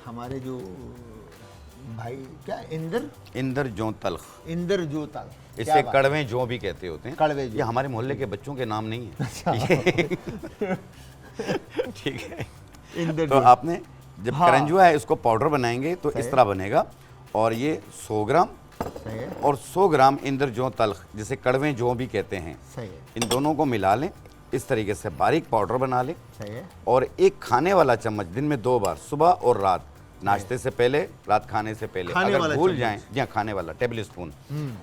हमारे जो भाई क्या इंद्रजो तल्ख, इंद्रजो तल्ख, इसे कड़वे जो भी कहते होते हैं। कड़वे ये हमारे मोहल्ले के बच्चों के नाम नहीं है। ठीक है, तो आपने जब करंजुआ है इसको पाउडर बनाएंगे तो इस तरह बनेगा। और ये 100 ग्राम और 100 ग्राम इंद्रजो तल्ख, जिसे कड़वे जो भी कहते हैं, इन दोनों को मिला लें, इस तरीके से बारीक पाउडर बना लें। और एक खाने वाला चम्मच दिन में 2 बार, सुबह और रात, नाश्ते से पहले, रात खाने से पहले। अगर भूल जाएं, जी खाने वाला टेबल स्पून,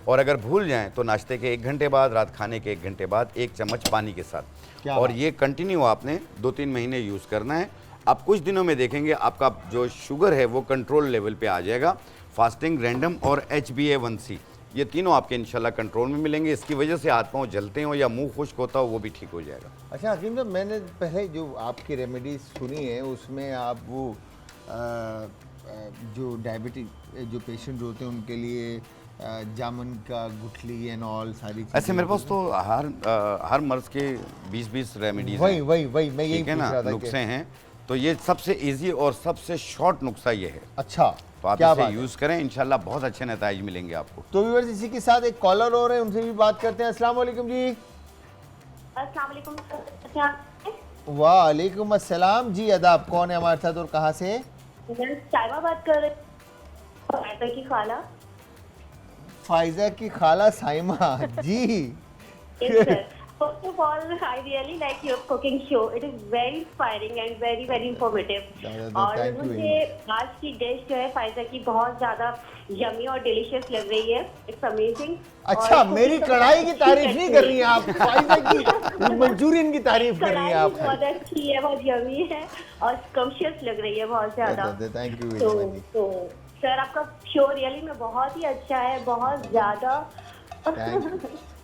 और अगर भूल जाएं तो नाश्ते के 1 घंटे बाद, रात खाने के 1 घंटे बाद 1 चम्मच पानी के साथ। और ये कंटिन्यू आपने 2-3 महीने यूज़ करना है। आप कुछ दिनों में देखेंगे आपका जो शुगर है वो कंट्रोल लेवल पे आ जाएगा। फास्टिंग, रैंडम और HbA1c, ये तीनों आपके इंशाल्लाह कंट्रोल में मिलेंगे। इसकी वजह से हाथ पाँव जलते हो या मुंह खुश्क होता हो वो भी ठीक हो जाएगा। अच्छा हकीम साहब, मैंने पहले जो आपकी रेमेडीज सुनी है उसमें आप वो जो डायबिटिक जो पेशेंट होते हैं उनके लिए जामुन का गुठली एंड ऑल सारी चीज़ें। ऐसे मेरे पास तो हर मर्ज के 20-20 रेमेडीज, वही मैं यही पूछ रहा था, नुस्खे हैं। तो ये सबसे इजी और सबसे शॉर्ट नुस्खा ये है। अच्छा, तो आप इसे यूज करें, इंशाल्लाह बहुत अच्छे नतीजे मिलेंगे आपको। तो व्यूअर्स, इसी के साथ एक कॉलर और है, उनसे भी बात करते हैं। अस्सलाम वालेकुम जी। अस्सलाम वालेकुम। वालेकुम अस्सलाम जी, अदाब। कौन है हमारे साथ और कहाँ से? साइमा बात कर रही हूँ, फायजा की खाला। फायजा की खाला साइमा जी। First of all, I really like your cooking show. It is very inspiring and very very informative. और मुझे आज की डिश जो है फायजा की बहुत ज़्यादा यमी और डिलीशियस लग रही है। It's amazing. अच्छा, मेरी कढ़ाई की तारीफ नहीं कर रही हैं आप, फायजा की मंचूरियन की तारीफ कर रही हैं आप। बहुत अच्छी है, बहुत यमी है और स्कम्शियस लग रही है बहुत ज़्यादा। Thank you very much. तो सर आपका शो रियली में बहुत ही अच्छा है, बहुत ज़्यादा।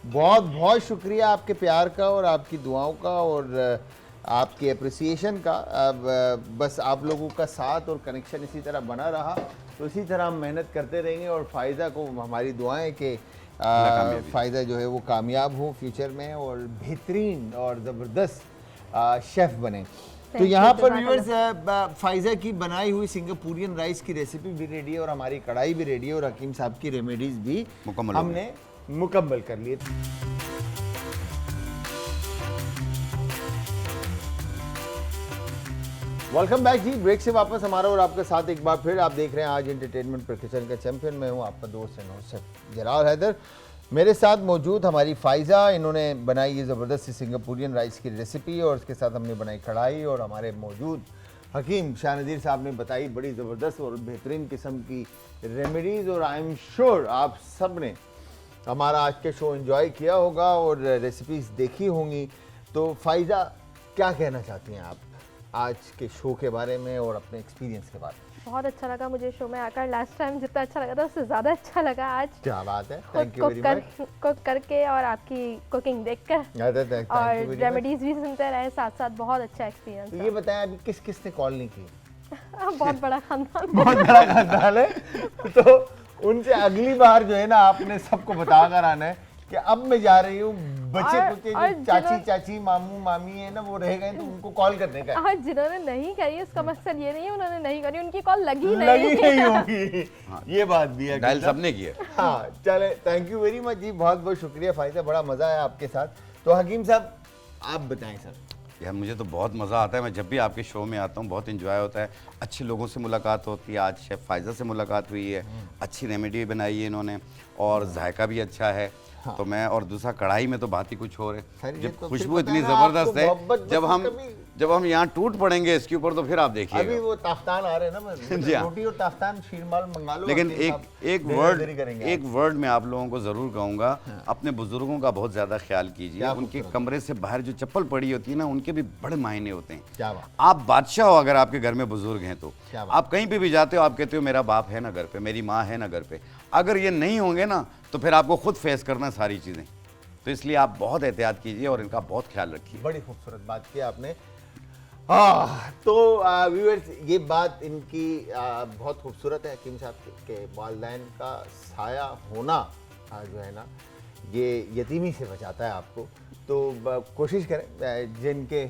बहुत बहुत शुक्रिया आपके प्यार का और आपकी दुआओं का और आपके अप्रिसिएशन का। अब बस आप लोगों का साथ और कनेक्शन इसी तरह बना रहा तो इसी तरह हम मेहनत करते रहेंगे और फ़ायदा को हमारी दुआएं कि फ़ायदा जो है वो कामयाब हो फ्यूचर में और बेहतरीन और ज़बरदस्त शेफ़ बने। तो यहाँ पर व्यूअर्स, फ़ायज़ा की बनाई हुई सिंगापुरियन राइस की रेसिपी भी रेडी है और हमारी कढ़ाई भी रेडी है और हकीम साहब की रेमेडीज़ भी हमने मुकम्मल कर लिए। वेलकम बैक जी, ब्रेक से वापस हमारा और आपका साथ एक बार फिर। आप देख रहे हैं आज एंटरटेनमेंट पर किचन का चैंपियन। मैं हूं आपका दोस्त एंड शेफ जलाल हैदर। मेरे साथ मौजूद हमारी फ़ायज़ा, इन्होंने बनाई ये ज़बरदस्त सिंगापुरियन राइस की रेसिपी और उसके साथ हमने बनाई कढ़ाई। और हमारे मौजूद हकीम शाह नज़ीर साहब ने बताई बड़ी ज़बरदस्त और बेहतरीन किस्म की रेमेडीज़। और आई एम श्योर आप सब ने हमारा आज के शो एंजॉय किया होगा और रेसिपीज़ देखी होंगी। तो फ़ायज़ा, क्या कहना चाहती हैं आप आज के शो के बारे में और अपने एक्सपीरियंस के बारे में? बहुत अच्छा लगा मुझे शो में आकर। लास्ट टाइम जितना अच्छा लगा था उससे ज़्यादा अच्छा लगा आज। क्या बात है, thank you very much. Cook करके और आपकी कुकिंग देखकर और रेमेडीज भी सुनते रहे साथ साथ, बहुत अच्छा एक्सपीरियंस। तो ये बताएं अभी किस किस ने कॉल नहीं की? बहुत बड़ा खानदान, बहुत बड़ा खानदान है। तो उनसे अगली बार जो है ना आपने सबको बता कर आना है कि अब मैं जा रही हूँ, बच्चे कुछ जो चाची मामू मामी है ना वो रह गए तो उनको कॉल करने का। और जिन्होंने नहीं करी उसका मकसद ये नहीं है उन्होंने नहीं करी, उनकी कॉल लगी नहीं होगी। ये बात भी है, डायल सबने किया। हाँ चले, थैंक यू वेरी मच जी, बहुत बहुत शुक्रिया फ़ायदा, बड़ा मज़ा आया आपके साथ। तो हकीम साहब आप बताएं। सर यार मुझे तो बहुत मज़ा आता है, मैं जब भी आपके शो में आता हूँ बहुत इन्जॉय होता है, अच्छे लोगों से मुलाकात होती है। आज शेफ़ फ़ायज़ा से मुलाकात हुई है, अच्छी रेमेडी बनाई है इन्होंने और जायका भी अच्छा है। तो मैं और दूसरा कढ़ाई में तो बात ही कुछ और है, जब खुशबू इतनी ज़बरदस्त है, जब हम जब हम यहाँ टूट पड़ेंगे इसके ऊपर तो फिर आप देखिए। अभी वो ताफ्तान आ रहे हैं ना, जी हाँ। रोटी और ताफ्तान शीरमाल मंगा लो। लेकिन करेंगे। एक वर्ड मैं आप लोगों को जरूर कहूंगा, अपने बुजुर्गों का बहुत ज्यादा ख्याल कीजिए। उनके कमरे से बाहर जो चप्पल पड़ी होती है ना, उनके भी बड़े मायने होते हैं। आप बादशाह हो अगर आपके घर में बुजुर्ग हैं तो। आप कहीं पे भी जाते हो, आप कहते हो मेरा बाप है ना घर पे, मेरी माँ है ना घर पे। अगर ये नहीं होंगे ना तो फिर आपको खुद फेस करना सारी चीजें। तो इसलिए आप बहुत एहतियात कीजिए और इनका बहुत ख्याल रखिए। बड़ी खूबसूरत बात की आपने। तो व्यूअर्स, ये बात इनकी बहुत खूबसूरत है। हकीम साहब के वालिदैन का साया होना जो है ना, ये यतीमी से बचाता है आपको। तो कोशिश करें जिनके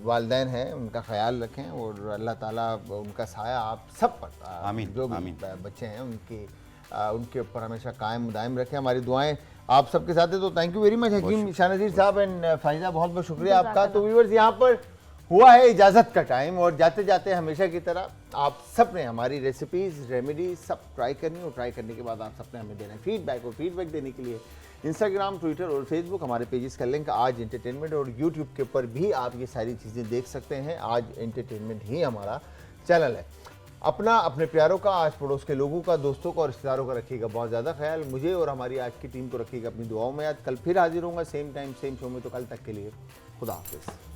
वालिदैन हैं उनका ख्याल रखें और अल्लाह ताला उनका साया आप सब पर, आमीन, जो भी आमीन। बच्चे हैं उनके ऊपर हमेशा कायम दायम रखें। हमारी दुआएं आप सबके साथ है। तो थैंक यू वेरी मच हकीम शाहनज़ीर साहब एंड फाइजा, बहुत बहुत शुक्रिया आपका। तो व्यूअर्स, यहाँ पर हुआ है इजाज़त का टाइम और जाते जाते हमेशा की तरह आप सब ने हमारी रेसिपीज़, रेमेडीज सब ट्राई करनी और ट्राई करने के बाद आप सब ने हमें देना फीडबैक। और फीडबैक देने के लिए इंस्टाग्राम, ट्विटर और फेसबुक हमारे पेजेस का लिंक आज एंटरटेनमेंट, और यूट्यूब के ऊपर भी आप ये सारी चीज़ें देख सकते हैं। आज एंटरटेनमेंट ही हमारा चैनल है। अपना, अपने प्यारों का, आस पड़ोस के लोगों का, दोस्तों का और रिश्तेदारों का रखिएगा बहुत ज़्यादा ख्याल। मुझे और हमारी आज की टीम को रखिएगा अपनी दुआओं में। आज कल फिर हाजिर होऊंगा सेम टाइम सेम शो में। तो कल तक के लिए खुदा हाफिज़।